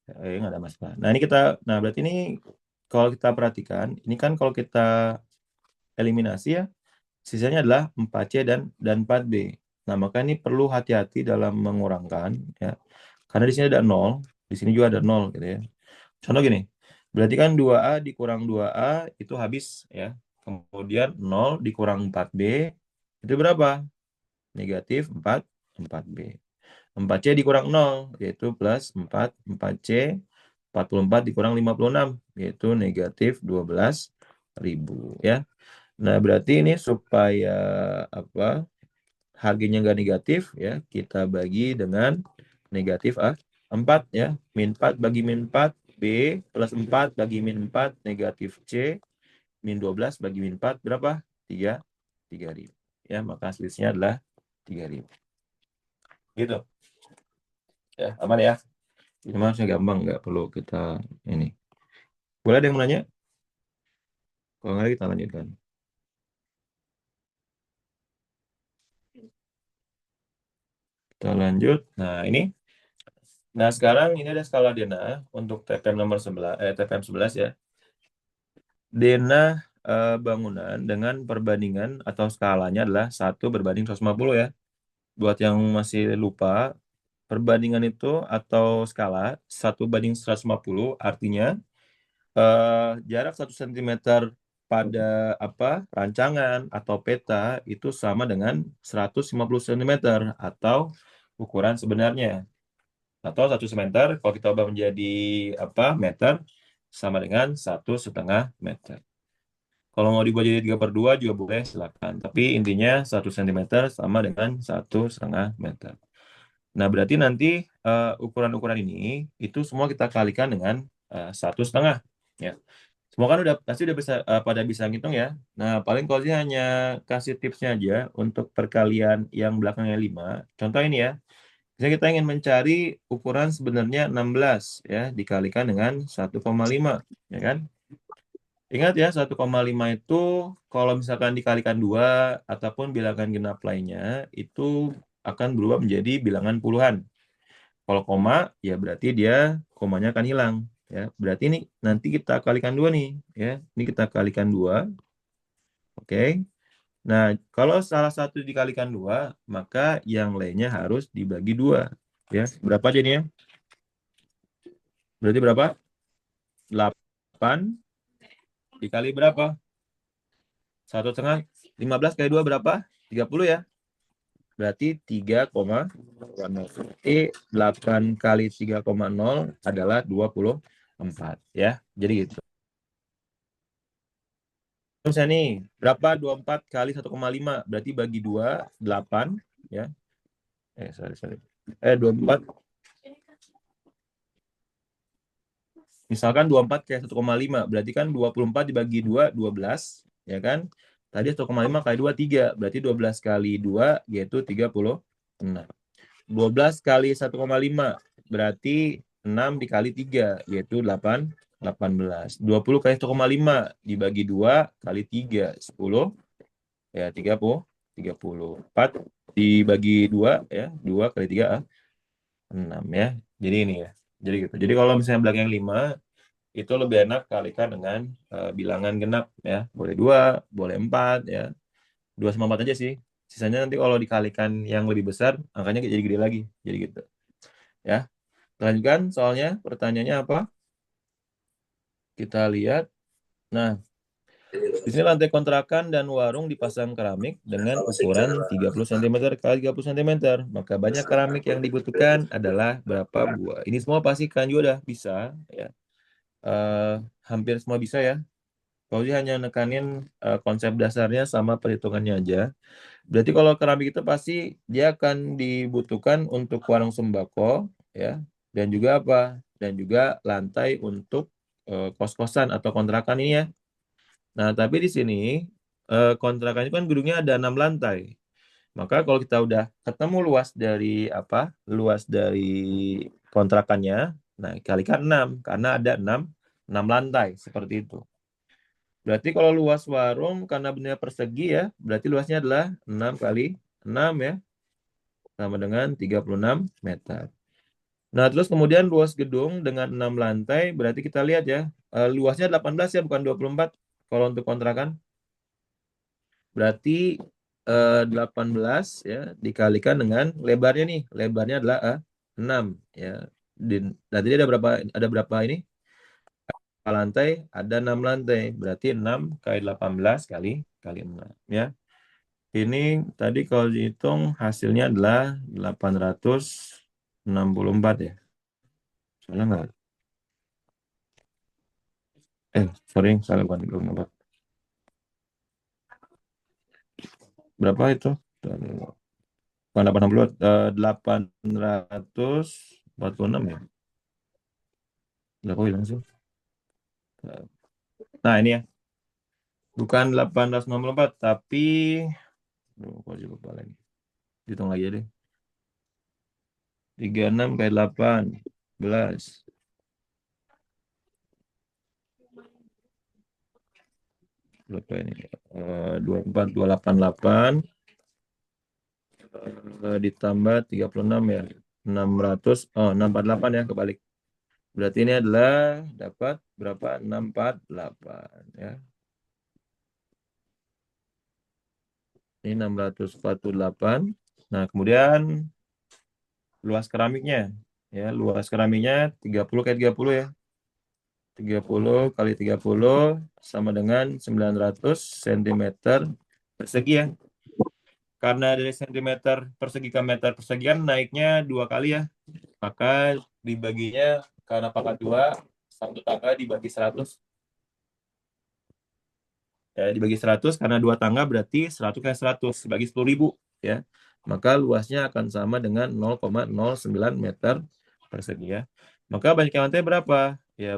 Nggak ada masalah. Nah berarti ini kalau kita perhatikan, ini kan kalau kita eliminasi ya, sisanya adalah 4C dan 4B. Nah, maka ini perlu hati-hati dalam mengurangkan ya. Karena di sini ada 0, di sini juga ada 0 gitu ya. Contoh gini. Berarti kan 2A dikurang 2A itu habis ya. Kemudian 0 dikurang 4B itu berapa? negatif 4B. 4C dikurang 0, yaitu plus 4. 4C, 44 dikurang 56, yaitu negatif 12.000. Ya. Nah, berarti ini supaya apa? Harganya nggak negatif, ya, kita bagi dengan negatif 4, ya. Min 4 bagi min 4, B, plus 4 bagi min 4, negatif C, min 12 bagi min 4, berapa? 3.000. Ya, maka hasilnya adalah 3.000. Gitu. Ya, aman ya. Ini masih gampang, nggak perlu kita ini. Boleh ada yang menanya? Kalau nggak kita lanjutkan. Kita lanjut. Nah, ini. Nah, sekarang ini ada skala Dena untuk TPM nomor 11, TPM 11 ya. Dena bangunan dengan perbandingan atau skalanya adalah 1:150 ya. Buat yang masih lupa, perbandingan itu atau skala 1:150 artinya jarak 1 cm pada rancangan atau peta itu sama dengan 150 cm atau ukuran sebenarnya. Atau 1 meter, kalau kita ubah menjadi meter, sama dengan 1,5 meter. Kalau mau dibuat jadi 3/2 juga boleh, silakan. Tapi intinya 1 cm sama dengan 1,5 meter. Nah, berarti nanti ukuran-ukuran ini itu semua kita kalikan dengan 1,5. Ya. Semua kan pasti udah bisa pada bisa ngitung ya. Nah, paling kalau sih hanya kasih tipsnya aja untuk perkalian yang belakangnya 5. Contoh ini ya. Misalnya kita ingin mencari ukuran sebenarnya 16 ya, dikalikan dengan 1,5, ya kan? Ingat ya, 1,5 itu kalau misalkan dikalikan 2 ataupun bilangan genap lainnya, itu akan berubah menjadi bilangan puluhan. Kalau koma, ya berarti dia komanya akan hilang. Ya, berarti ini nanti kita kalikan 2 nih. Ya, ini kita kalikan 2. Oke. Nah, kalau salah satu dikalikan 2, maka yang lainnya harus dibagi 2. Ya, berapa jadinya? Berarti berapa? 8 dikali berapa? 1,5. 15 kali 2 berapa? 30 ya. Berarti 3,0. Berarti 8 kali 3,0 adalah 24. Ya, jadi gitu. Misalnya nih, berapa 24 kali 1,5? Berarti bagi 2, 8. Ya. Sorry. 24. Misalkan 24 kali 1,5. Berarti kan 24 dibagi 2, 12. Ya kan? Tadi 1,5 kali 2, 3. Berarti 12 kali 2, yaitu 36. 12 kali 1,5. Berarti 6 dikali 3, yaitu 18. 20 kali 1,5 dibagi 2 kali 3, 10. Ya, 30. 4 dibagi 2, ya. 2 kali 3, 6 ya. Jadi ini ya. Jadi gitu. Jadi kalau misalnya belakang 5, itu lebih enak kalikan dengan bilangan genap ya. Boleh 2, boleh 4 ya. 2 sama 4 aja sih. Sisanya nanti kalau dikalikan yang lebih besar, angkanya jadi gede lagi. Jadi gitu. Ya. Lanjutkan soalnya, pertanyaannya apa? Kita lihat. Nah, di sini lantai kontrakan dan warung dipasang keramik dengan ukuran 30 cm kali 30 cm. Maka banyak keramik yang dibutuhkan adalah berapa buah? Ini semua pasti kan juga udah bisa ya. Hampir semua bisa ya. Kalau dia hanya nekanin konsep dasarnya sama perhitungannya aja. Berarti kalau keramik itu pasti dia akan dibutuhkan untuk warung sembako ya, dan juga apa? Dan juga lantai untuk kos-kosan atau kontrakan ini ya. Nah, tapi di sini kontrakan itu kan gedungnya ada 6 lantai. Maka kalau kita udah ketemu luas dari Luas dari kontrakannya, nah kalikan 6 karena ada 6 lantai seperti itu. Berarti kalau luas warung karena bentuknya persegi ya, berarti luasnya adalah 6 kali 6 ya, sama dengan 36 meter. Nah, terus kemudian luas gedung dengan 6 lantai, berarti kita lihat ya, luasnya 18 ya, bukan 24 kalau untuk kontrakan. Berarti 18 ya dikalikan dengan lebarnya nih. Lebarnya adalah 6 ya. Nanti ada berapa ini? Lantai, ada 6 lantai. Berarti 6 kali 18 kali 6 ya. Ini tadi kalau dihitung hasilnya adalah 864 ya. Salah nggak? Sorry, salah bukan 84. Berapa itu? Bukan 80, 846 ya. Udah kok hilang sih. Nah, ini ya. Bukan 864, tapi kok lupa lagi. Hitung lagi deh. 36 kali 18. Berapa ini? 24888 ditambah 36 ya. 600, 648 ya, kebalik. Berarti ini adalah dapat berapa? 648 ya. Ini 648. Nah, kemudian luas keramiknya ya, luas keramiknya 30 kali 30 ya. 30 kali 30 sama dengan 900 cm persegi ya. Karena dari sentimeter persegi ke meter persegi kan naiknya 2 kali ya. Maka dibaginya karena pangkat 2, satu tangga dibagi 100. Ya, dibagi 100 karena 2 tangga berarti 100 kali 100 bagi 10.000 ya. Maka luasnya akan sama dengan 0,09 meter persegi ya. Maka banyaknya lantai berapa? Ya,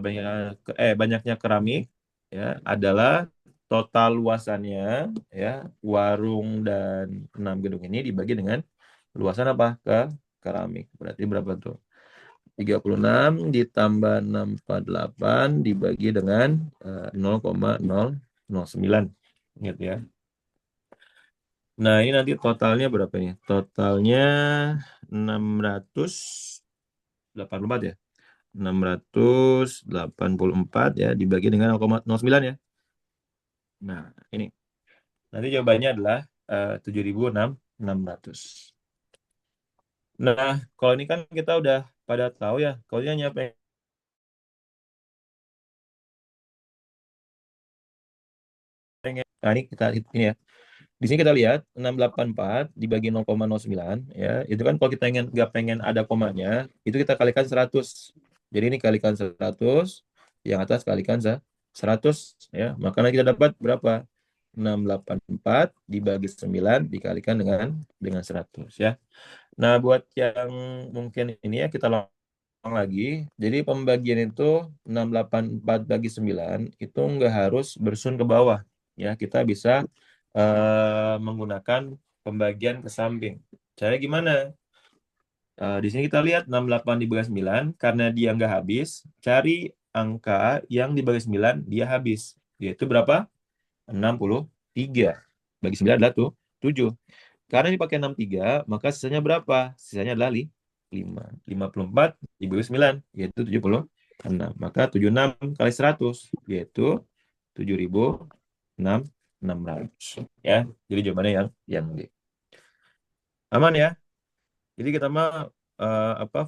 banyaknya keramik ya adalah total luasannya ya, warung dan 6 gedung ini dibagi dengan luasan apa? Keramik. Berarti berapa tuh? 36 ditambah 648 dibagi dengan 0,009 gitu ya. Nah, ini nanti totalnya berapa nih? Totalnya 684 ya. 684 ya dibagi dengan 0,09 ya. Nah, ini. Nanti jawabannya adalah 7.600. Nah, kalau ini kan kita udah pada tahu ya. Kalau dia nyampe. Nah, ini ya. Di sini kita lihat 684 dibagi 0,09 ya. Itu kan kalau kita nggak pengen ada komanya, itu kita kalikan 100. Jadi ini kalikan 100, yang atas kalikan 100 ya. Makanya kita dapat berapa? 684 dibagi 9 dikalikan dengan 100 ya. Nah, buat yang mungkin ini ya kita lagi. Jadi pembagian itu 684 bagi 9 itu nggak harus bersun ke bawah. Ya, kita bisa menggunakan pembagian ke samping. Caranya gimana? Di sini kita lihat 68 dibagi 9, karena dia nggak habis, cari angka yang dibagi 9 dia habis. Yaitu berapa? 63. Bagi 9 adalah tuh 7. Karena dipakai 63, maka sisanya berapa? Sisanya adalah 5. 54 dibagi 9, yaitu 76. Maka 76 kali 100, yaitu 7.600. Ya, jadi jawabannya yang D. Aman ya? Jadi kita mah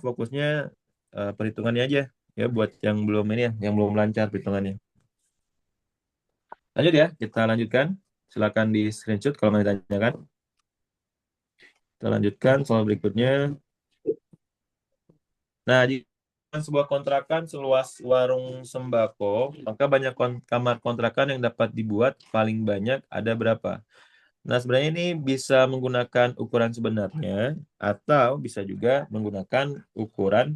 fokusnya perhitungannya aja ya, buat yang belum ini ya, yang belum lancar perhitungannya. Lanjut ya, kita lanjutkan. Silakan di screenshot kalau mau ditanyakan. Kita lanjutkan soal berikutnya. Nah, di sebuah kontrakan seluas warung sembako, maka banyak kamar kontrakan yang dapat dibuat paling banyak ada berapa? Nah, sebenarnya ini bisa menggunakan ukuran sebenarnya atau bisa juga menggunakan ukuran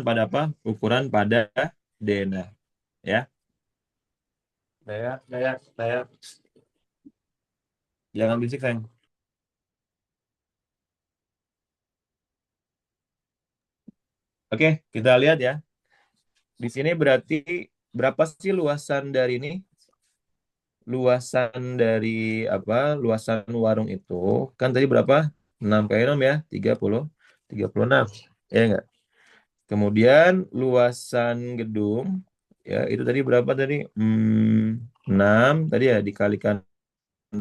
pada apa? Ukuran pada DNA, ya. Saya. Jangan berisik, sayang. Oke, kita lihat ya. Di sini berarti berapa sih luasan dari ini? Luasan dari apa? Luasan warung itu kan tadi berapa? 6 kali 6 ya, 36. Ya enggak? Kemudian luasan gedung ya itu tadi berapa tadi? 6 tadi ya dikalikan 18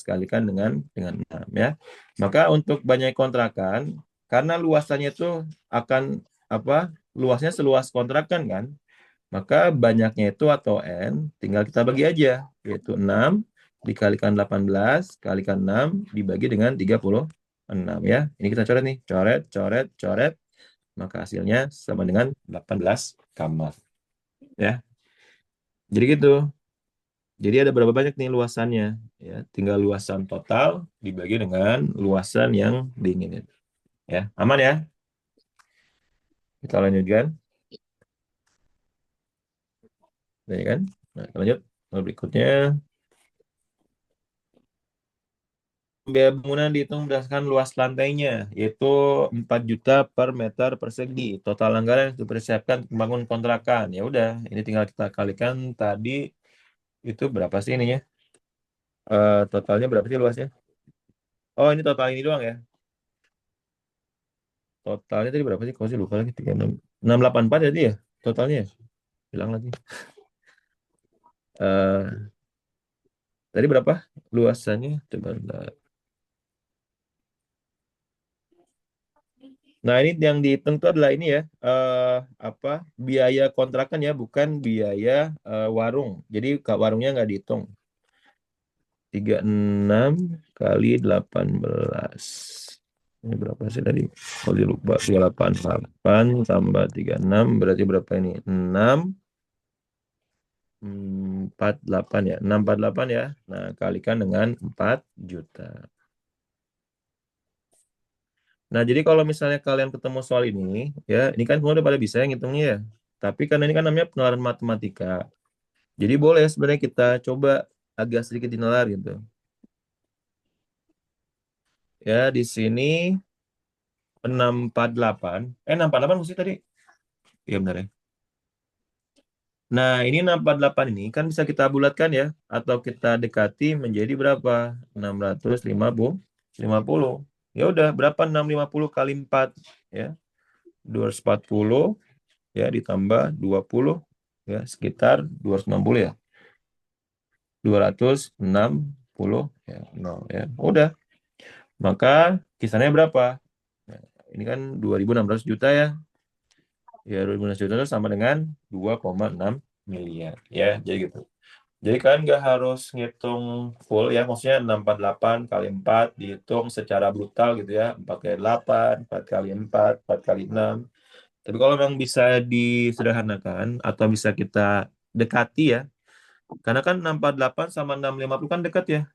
kalikan dengan 6 ya. Maka untuk banyak kontrakan karena luasannya itu akan apa? Luasnya seluas kontrakan kan? Maka banyaknya itu atau N tinggal kita bagi aja, yaitu 6 dikalikan 18 kalikan 6 dibagi dengan 36 ya. Ini kita coret nih, coret, coret, coret. Maka hasilnya sama dengan 18 kamar. Ya. Jadi gitu. Jadi ada berapa banyak nih luasannya? Ya, tinggal luasan total dibagi dengan luasan yang diinginkan. Ya, aman ya? Kita lanjutkan. Ya kan? Nah, kita lanjut. Lalu berikutnya, biaya bangunan dihitung berdasarkan luas lantainya, yaitu 4 juta per meter persegi. Total anggaran yang dipersiapkan membangun kontrakan. Ya udah, ini tinggal kita kalikan tadi itu berapa sih ininya? Totalnya berapa sih luasnya? Oh, ini total ini doang ya. Totalnya tadi berapa sih? Kau sih lupa lagi. 684 jadi ya totalnya ya? Bilang lagi. Eh tadi berapa luasannya? Coba bentar. Nah, ini yang dihitung itu adalah ini ya, apa biaya kontrakan ya, bukan biaya warung. Jadi warungnya nggak dihitung. 36 kali 18. Ini berapa sih tadi? Kalau lupa, 288 tambah 36 berarti berapa ini? 6 48 ya. 648 ya. Nah, kalikan dengan 4 juta. Nah, jadi kalau misalnya kalian ketemu soal ini, ya, ini kan semua udah pada bisa yang ngitungnya ya. Tapi karena ini kan namanya penalaran matematika. Jadi boleh sebenarnya kita coba agak sedikit dinalar gitu. Ya, di sini 648. 648 mesti tadi. Iya benar ya. Nah, ini 648 ini kan bisa kita bulatkan ya. Atau kita dekati menjadi berapa? 650. Ya udah, berapa 650 kali 4? Ya, 240 ya ditambah 20 ya sekitar 260 ya. 260 ya, 0 ya. Udah. Maka kisarannya berapa? Nah, ini kan 2.600 juta ya. Ya 2.600 juta itu sama dengan 2,6 miliar ya. Jadi gitu. Jadi kan nggak harus ngitung full ya. Maksudnya 648 kali 4 dihitung secara brutal gitu ya. 4 kali 8, 4 kali 4, 4 kali 6. Tapi kalau memang bisa disederhanakan atau bisa kita dekati ya, karena kan 648 sama 650 kan dekat ya.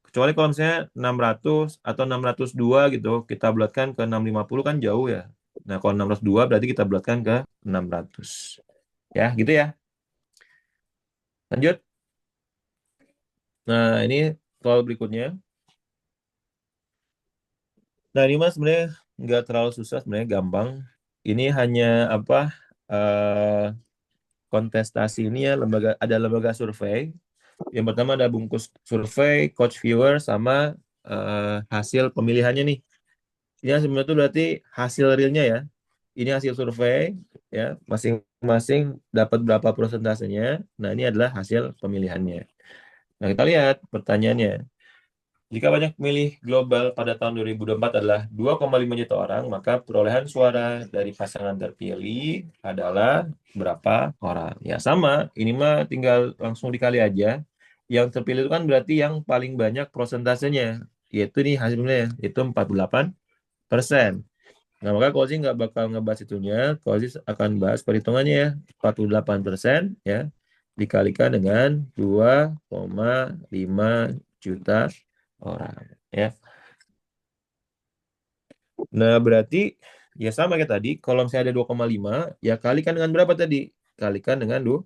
Kecuali kalau misalnya 600 atau 602 gitu, kita bulatkan ke 650 kan jauh ya. Nah, kalau 602 berarti kita bulatkan ke 600. Ya, gitu ya. Lanjut. Nah, ini soal berikutnya. Nah, ini mas sebenarnya nggak terlalu susah, sebenarnya gampang. Ini hanya apa kontestasi ini ya, ada lembaga survei. Yang pertama ada bungkus survei, coach viewer, sama hasil pemilihannya nih. Ini sebenarnya itu berarti hasil realnya ya. Ini hasil survei ya, masing-masing dapat berapa persentasenya. Nah, ini adalah hasil pemilihannya. Nah, kita lihat pertanyaannya. Jika banyak pemilih global pada tahun 2024 adalah 2,5 juta orang, maka perolehan suara dari pasangan terpilih adalah berapa orang? Ya sama, ini mah tinggal langsung dikali aja. Yang terpilih itu kan berarti yang paling banyak persentasenya, yaitu nih hasilnya, itu 48%. Nah, maka Kozi nggak bakal ngebahas itunya. Kozi akan bahas perhitungannya ya. 48% ya. Dikalikan dengan 2,5 juta orang. Ya. Nah, berarti ya sama kayak tadi. Kalau misalnya ada 2,5, ya kalikan dengan berapa tadi? Kalikan dengan 2.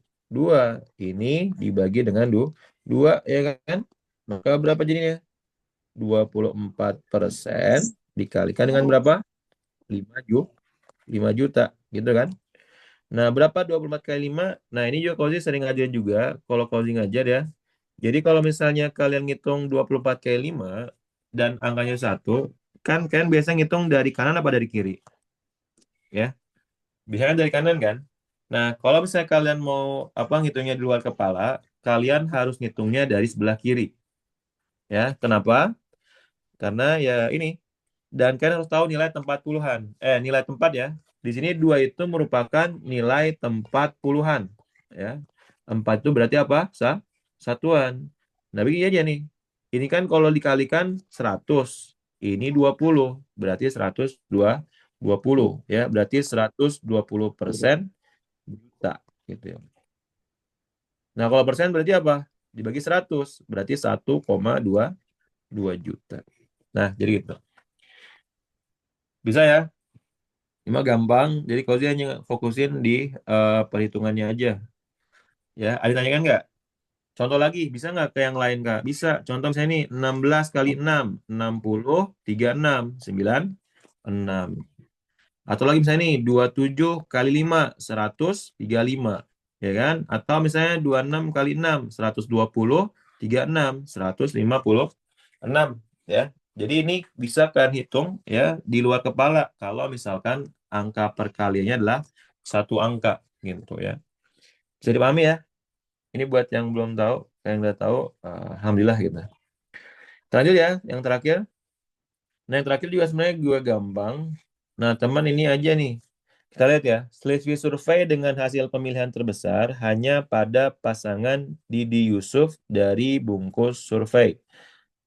Ini dibagi dengan 2, ya kan? Maka berapa jadinya? 24% dikalikan dengan berapa? 5 juta. 5 juta, gitu kan? Nah, berapa 24 kali 5? Nah, ini juga Kauzi sering ngajarin juga. Kalau Kauzi ngajar ya. Jadi kalau misalnya kalian ngitung 24 kali 5 dan angkanya 1, kan kalian biasa ngitung dari kanan apa dari kiri? Ya, biasanya dari kanan kan? Nah, kalau misalnya kalian mau apa ngitungnya di luar kepala, kalian harus ngitungnya dari sebelah kiri. Ya, kenapa? Karena ya ini. Dan kalian harus tahu nilai tempat puluhan. Nilai tempat ya. Di sini 2 itu merupakan nilai tempat puluhan. ya. 4 itu berarti apa? Satuan. Nah, begini aja nih. Ini kan kalau dikalikan 100, ini 20, berarti 120 ya. Berarti 120% juta gitu ya. Nah, kalau persen berarti apa? Dibagi 100, berarti 1,22 juta. Nah, jadi gitu. Bisa ya? Ini mah gampang. Jadi kalau dia hanya fokusin di perhitungannya aja. Ya, ada tanyakan nggak? Contoh lagi, bisa nggak ke yang lain, Kak? Bisa. Contoh misalnya ini, 16 kali 6, 60, 36, 96. Atau lagi misalnya nih, 27 kali 5, 135. Ya kan? Atau misalnya 26 kali 6, 120, 36, 156. Ya. Jadi ini bisa kan hitung ya di luar kepala kalau misalkan angka perkaliannya adalah satu angka gitu ya. Bisa dipahami ya? Ini buat yang belum tahu, yang udah tahu, alhamdulillah gitu. Lanjut ya, yang terakhir. Nah, yang terakhir juga sebenarnya gue gampang. Nah, teman ini aja nih. Kita lihat ya, selisih survei dengan hasil pemilihan terbesar hanya pada pasangan Didi Yusuf dari bungkus survei.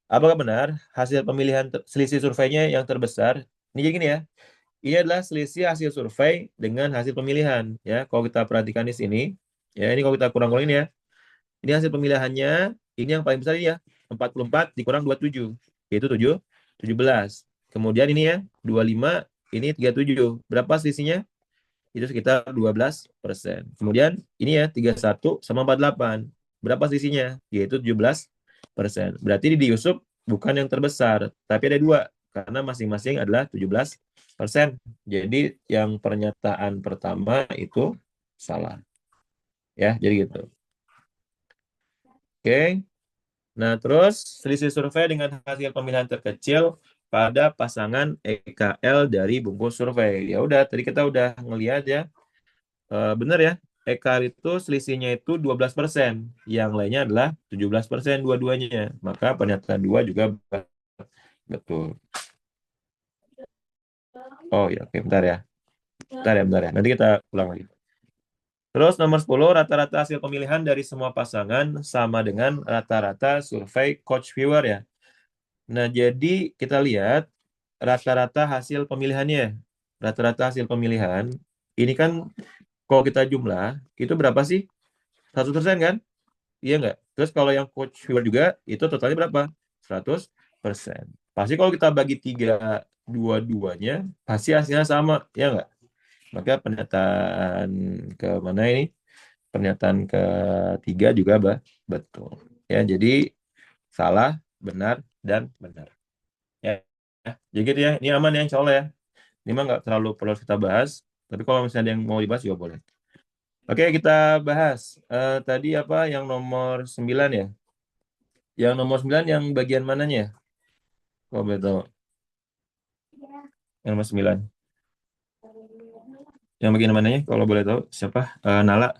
Apakah benar hasil pemilihan selisih surveinya yang terbesar? Ini jadi gini ya. Ini adalah selisih hasil survei dengan hasil pemilihan ya. Kalau kita perhatikan di sini, ya ini kalau kita kurang-kurangin ya. Ini hasil pemilihannya, ini yang paling besar ini ya. 44 dikurang 27, yaitu 17. Kemudian ini ya, 25, ini 37. Berapa selisihnya? Itu sekitar 12%. Kemudian ini ya, 31 sama 48. Berapa selisihnya? Yaitu 17%. Berarti di Yusuf bukan yang terbesar, tapi ada dua. Karena masing-masing adalah 17%. Jadi yang pernyataan pertama itu salah. Ya, jadi gitu. Oke. Nah, terus selisih survei dengan hasil pemilihan terkecil pada pasangan EKL dari bungkus survei. Ya udah, tadi kita udah ngelihat ya. Benar ya, EKL itu selisihnya itu 12%. Yang lainnya adalah 17% dua-duanya. Maka pernyataan dua juga betul. Oh ya, oke, bentar ya. Bentar ya. Nanti kita ulang lagi. Terus nomor 10, rata-rata hasil pemilihan dari semua pasangan sama dengan rata-rata survei Coach Viewer ya. Nah, jadi kita lihat rata-rata hasil pemilihannya. Rata-rata hasil pemilihan, ini kan kalau kita jumlah, itu berapa sih? 100% kan? Iya nggak? Terus kalau yang coach viewer juga, itu totalnya berapa? 100%. Pasti kalau kita bagi tiga dua-duanya, pasti hasilnya sama, ya nggak? Maka pernyataan ke mana ini? Pernyataan ketiga juga betul. Ya, jadi salah, benar, dan benar. Ya, jadi gitu ya. Ini aman ya, insya Allah ya. Ini mah nggak terlalu perlu kita bahas. Tapi kalau misalnya ada yang mau dibahas juga boleh. Oke, kita bahas. Tadi apa yang nomor 9 ya? Yang nomor 9 yang bagian mananya ya? Kalau boleh tahu. Yang nomor 9. Yang bagian mananya? Kalau boleh tahu. Siapa? Nala.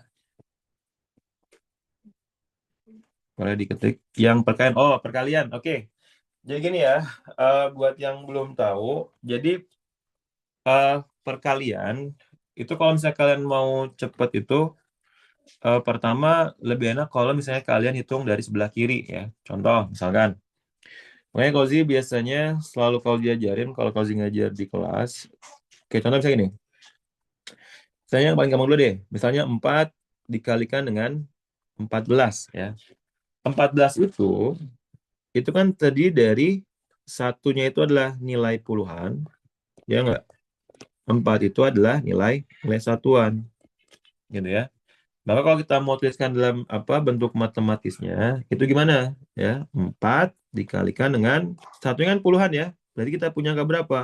Boleh diketik. Yang perkalian. Oh, perkalian. Oke. Jadi gini ya. Buat yang belum tahu. Jadi eh, perkalian. Itu kalau misalnya kalian mau cepet itu. Pertama, lebih enak kalau misalnya kalian hitung dari sebelah kiri ya. Contoh, misalkan. Makanya Kozi biasanya selalu kalau diajarin, kalau Kozi ngajar di kelas. Oke, contoh misalnya gini. Misalnya yang paling gampang dulu deh. Misalnya 4 dikalikan dengan 14 ya. 14 itu kan terdiri dari satunya itu adalah nilai puluhan. Ya enggak? 4 itu adalah nilai satuan. Gitu ya. Maka kalau kita mau tuliskan dalam apa bentuk matematisnya, itu gimana? Ya, 4 dikalikan dengan satunya kan puluhan ya. Berarti kita punya angka berapa?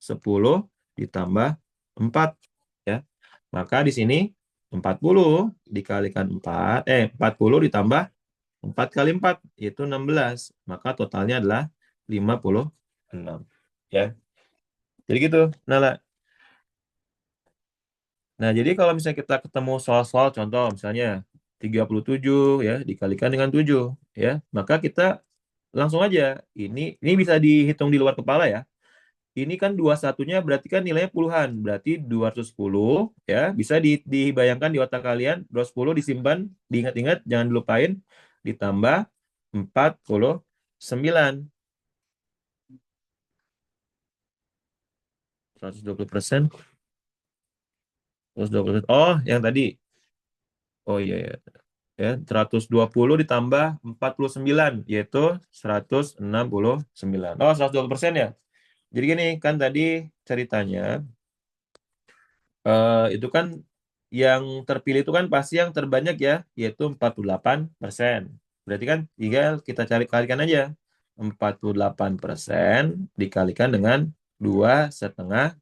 10 ditambah 4 ya. Maka di sini 40 dikalikan 4, 40 ditambah 4 kali 4 yaitu 16. Maka totalnya adalah 56. Ya. Jadi gitu. Nala. Nah, jadi kalau misalnya kita ketemu soal-soal contoh misalnya 37 ya dikalikan dengan 7 ya, maka kita langsung aja ini bisa dihitung di luar kepala ya. ini kan 21-nya berarti kan nilainya puluhan. Berarti 210 ya, bisa dibayangkan di otak kalian, 210 disimpan, diingat-ingat, jangan dilupain, ditambah 49. 120%. 120%. Oh, yang tadi. Oh iya ya. Ya, 120 ditambah 49 yaitu 169. Oh, 120% ya. Jadi gini kan tadi ceritanya itu kan yang terpilih itu kan pasti yang terbanyak ya, yaitu 48%. Berarti kan tinggal kita kalikan aja. 48% dikalikan dengan 2,5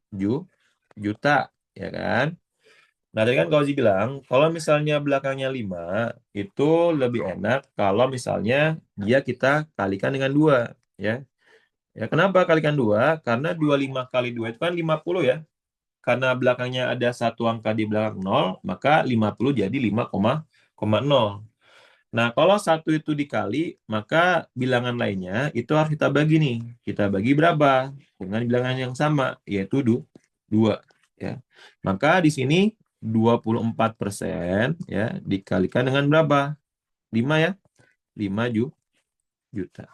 juta, ya kan? Nah, tadi kan Kauzi bilang, kalau misalnya belakangnya 5, itu lebih enak kalau misalnya dia kita kalikan dengan 2, ya. Ya, kenapa kalikan 2? Karena 25 kali 2 itu kan 50 ya. Karena belakangnya ada satu angka di belakang 0, maka 50 jadi 5,0. Nah, kalau satu itu dikali, maka bilangan lainnya itu harus kita bagi nih. Kita bagi berapa? Dengan bilangan yang sama, yaitu 2. Ya. Maka di sini 24% ya dikalikan dengan berapa? 5 ya. 5 juta.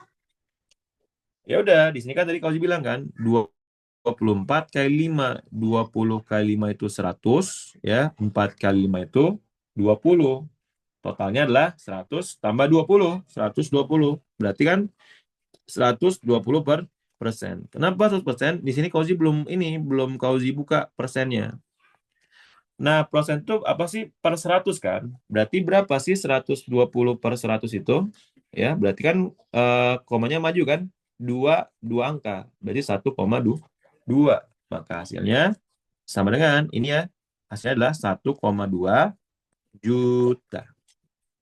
Ya udah, di sini kan tadi kau bilang kan 24 kali 5. 20 kali 5 itu 100 ya. 4 kali 5 itu 20. Totalnya adalah 100 tambah 20. 120. Berarti kan 120%. Kenapa 100%? Di sini Kauzi belum Kauzi buka persennya. Nah, persen itu apa sih per 100 kan? Berarti berapa sih 120 per 100 itu? Ya, berarti kan komanya maju kan? Dua angka. Berarti 1,2. Maka hasilnya sama dengan ini ya. Hasilnya adalah 1,2 juta.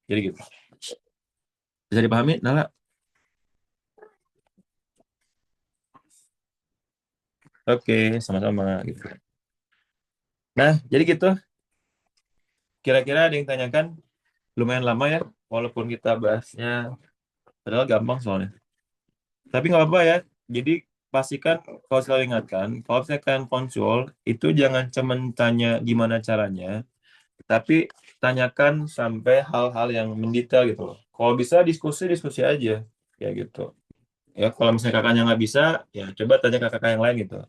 Jadi gitu. Bisa dipahami, Nala? Oke, sama-sama gitu. Nah, jadi gitu. Kira-kira ada yang tanyakan? Lumayan lama ya, walaupun kita bahasnya padahal gampang soalnya. Tapi nggak apa-apa ya. Jadi pastikan kalau selalu ingatkan, kalau misalkan konsul itu jangan cuma tanya gimana caranya, tapi tanyakan sampai hal-hal yang mendetail gitu loh. Kalau bisa diskusi aja, ya gitu. Ya kalau misalnya kakaknya nggak bisa, ya coba tanya ke kakak yang lain gitu.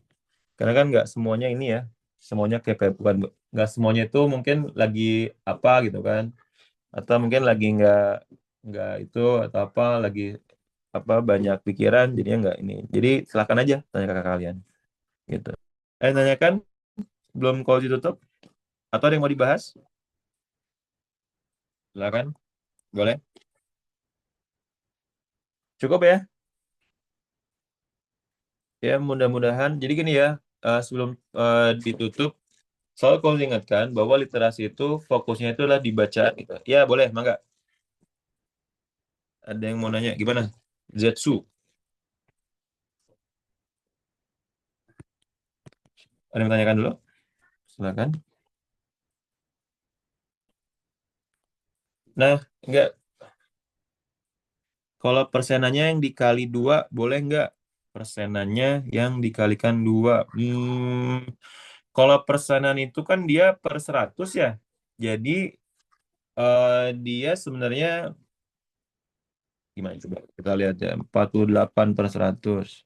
Karena kan nggak semuanya ini ya, semuanya kayak bukan nggak semuanya itu mungkin lagi apa gitu kan, atau mungkin lagi nggak itu atau apa lagi apa banyak pikiran jadinya nggak ini. Jadi silakan aja tanya kakak kalian gitu. Tanyakan belum call ditutup atau ada yang mau dibahas? Silakan, boleh. Cukup ya? Ya mudah-mudahan. Jadi gini ya, sebelum ditutup, selalu kau ingatkan bahwa literasi itu fokusnya itu adalah dibaca gitu. Ya boleh, mangga. Ada yang mau nanya gimana? Zetsu, ada yang tanyakan dulu? Silakan. Nah, enggak. Kalau persenannya yang dikali 2, boleh enggak? Persenannya yang dikalikan 2. Kalau persenan itu kan dia per 100 ya. Jadi dia sebenarnya gimana coba kita lihat ya. 48 per 100.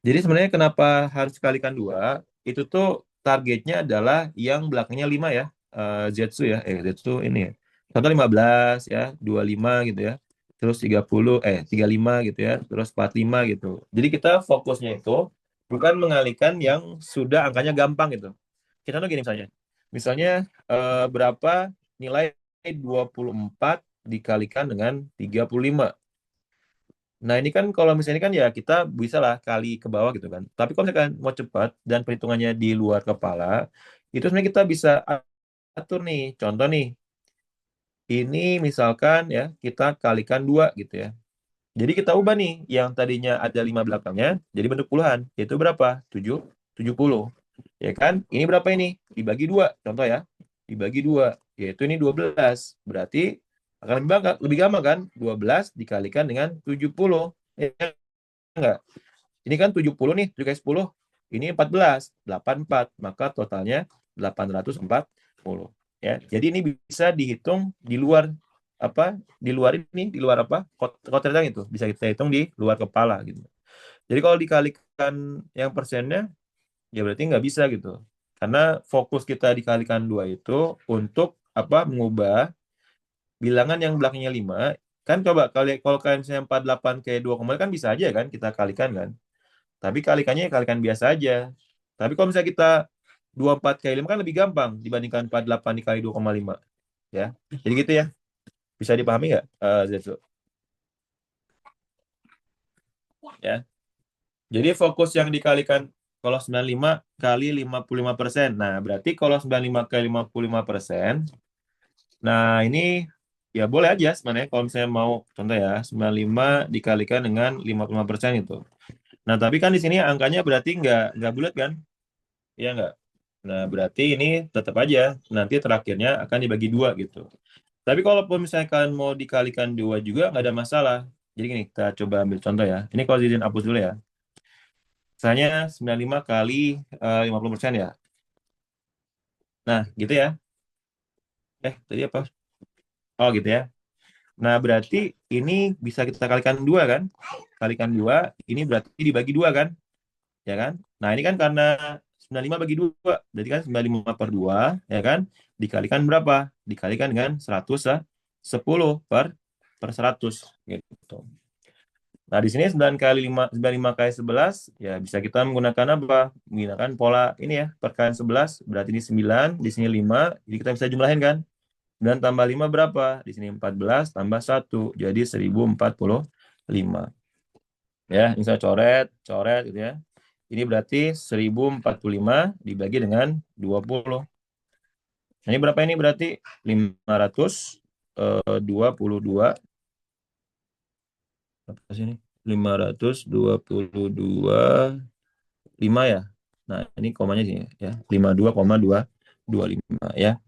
Jadi sebenarnya kenapa harus dikalikan 2? Itu tuh targetnya adalah yang belakangnya 5 ya. Zetsu ya. Zetsu ini ya. Contoh 15 ya, 25 gitu ya. Terus 35 gitu ya. Terus 45 gitu. Jadi kita fokusnya itu bukan mengalihkan yang sudah angkanya gampang gitu. Kita tuh gini misalnya. Misalnya berapa nilai 24 dikalikan dengan 35. Nah, ini kan kalau misalnya kan ya kita bisa lah kali ke bawah gitu kan. Tapi kalau misalkan mau cepat dan perhitungannya di luar kepala, itu sebenarnya kita bisa atur nih. Contoh nih, ini misalkan ya kita kalikan 2 gitu ya. Jadi kita ubah nih yang tadinya ada 5 belakangnya jadi bentuk puluhan. Yaitu berapa? 70. Ya kan? Ini berapa ini? Dibagi 2. Contoh ya. Dibagi 2. Yaitu ini 12. Berarti akan lebih gampang kan? 12 dikalikan dengan 70. Ya enggak? Ini kan 70 nih, 7 kali 10. ini 14, 84, maka totalnya 840. Ya. Jadi ini bisa dihitung di luar apa? Di luar ini, di luar apa? Kotak itu bisa kita hitung di luar kepala gitu. Jadi kalau dikalikan yang persennya ya berarti nggak bisa gitu. Karena fokus kita dikalikan 2 itu untuk apa? Mengubah bilangan yang belakangnya 5. Kan coba kalau kalian misalnya 48 ke 2, kan bisa aja kan kita kalikan kan. Tapi kalikannya ya kalikan biasa aja. Tapi kalau misalnya kita 24 kali 5 kan lebih gampang dibandingkan 48 dikali 2,5. Ya. Jadi gitu ya. Bisa dipahami nggak, Zetsu? Ya. Jadi fokus yang dikalikan kalau 95 kali 55%. Nah, berarti kalau 95 kali 55%, nah ini ya boleh aja sebenarnya kalau misalnya mau contoh ya, 95 dikalikan dengan 55% itu. Nah, tapi kan di sini angkanya berarti nggak bulat kan? Iya nggak? Nah, berarti ini tetap aja nanti terakhirnya akan dibagi 2 gitu. Tapi kalaupun misalnya kalian mau dikalikan 2 juga nggak ada masalah. Jadi gini, kita coba ambil contoh ya. Ini kalau Zidin hapus dulu ya. Misalnya 95 kali 50% ya. Nah, gitu ya. Tadi apa? Oh, gitu ya. Nah, berarti ini bisa kita kalikan 2 kan? Kalikan 2, ini berarti dibagi 2 kan? Ya kan? Nah, ini kan karena 95 bagi 2, berarti kan 95 per 2, ya kan? Dikalikan berapa? Dikalikan dengan 110 per 100 gitu. Nah, di sini 9 kali 5, 95 kali 11, ya bisa kita menggunakan apa? Menggunakan pola ini ya, perkalian 11, berarti ini 9, di sini 5, jadi kita bisa jumlahin kan? 9 tambah 5 berapa? Di sini 14 tambah 1, jadi 1045. Ya, ini saya coret, coret gitu ya. Ini berarti 1045 dibagi dengan 20. Nah, ini berapa ini berarti? 522. Apa sih ini? 522 5 ya. Nah, ini komanya sini ya. 52,225 ya.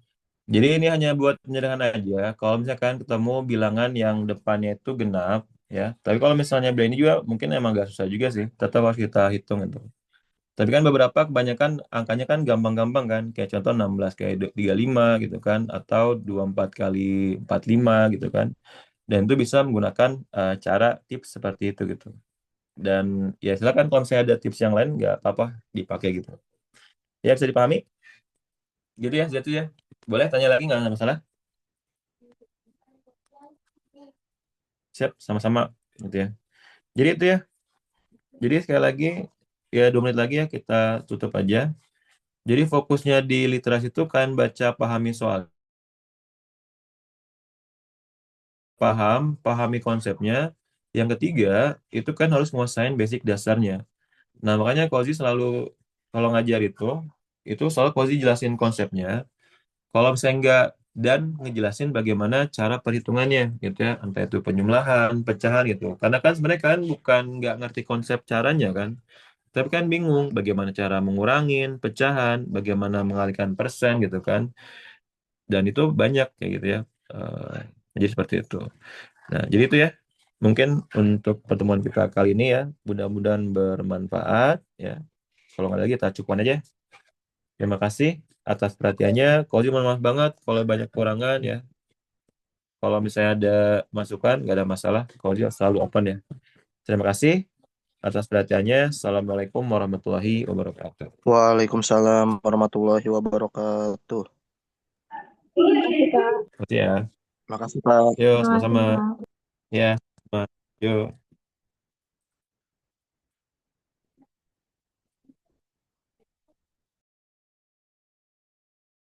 Jadi ini hanya buat penyederhanaan aja. Kalau misalkan ketemu bilangan yang depannya itu genap ya. Tapi kalau misalnya beda ini juga mungkin emang gak susah juga sih. Tetap harus kita hitung itu. Tapi kan beberapa kebanyakan angkanya kan gampang-gampang kan. Kayak contoh 16 kali 35 gitu kan. Atau 24 kali 45 gitu kan. Dan itu bisa menggunakan cara tips seperti itu gitu. Dan ya silakan kalau misalnya ada tips yang lain nggak apa-apa dipakai gitu. Ya bisa dipahami? Gitu ya, gitu ya. Boleh tanya lagi nggak ada masalah? Siap, sama-sama gitu ya. Jadi itu ya. Jadi sekali lagi ya 2 menit lagi ya kita tutup aja. Jadi fokusnya di literasi itu kan baca, pahami soal, pahami konsepnya. Yang ketiga itu kan harus nguasain basic dasarnya. Nah makanya Kozi selalu kalau ngajar itu selalu Kozi jelasin konsepnya. Kalau misalnya enggak dan ngejelasin bagaimana cara perhitungannya gitu ya, entah itu penjumlahan, pecahan gitu. Karena kan sebenarnya kan bukan nggak ngerti konsep caranya kan, tapi kan bingung bagaimana cara mengurangin pecahan, bagaimana mengalihkan persen gitu kan. Dan itu banyak kayak gitu ya. Eh, jadi seperti itu. Nah, jadi itu ya. Mungkin untuk pertemuan kita kali ini ya, mudah-mudahan bermanfaat ya. Kalau nggak lagi kita cukupkan aja. Terima kasih atas perhatiannya. Kalau mohon maaf banget kalau banyak kekurangan ya. Kalau misalnya ada masukan, nggak ada masalah. Kalau dia selalu open ya. Terima kasih atas perhatiannya. Assalamualaikum warahmatullahi wabarakatuh. Waalaikumsalam warahmatullahi wabarakatuh. Makasih, Kak. Oke ya. Makasih, Pak. Yuk, Makasih, sama-sama. Kak. Ya, sama. Yuk.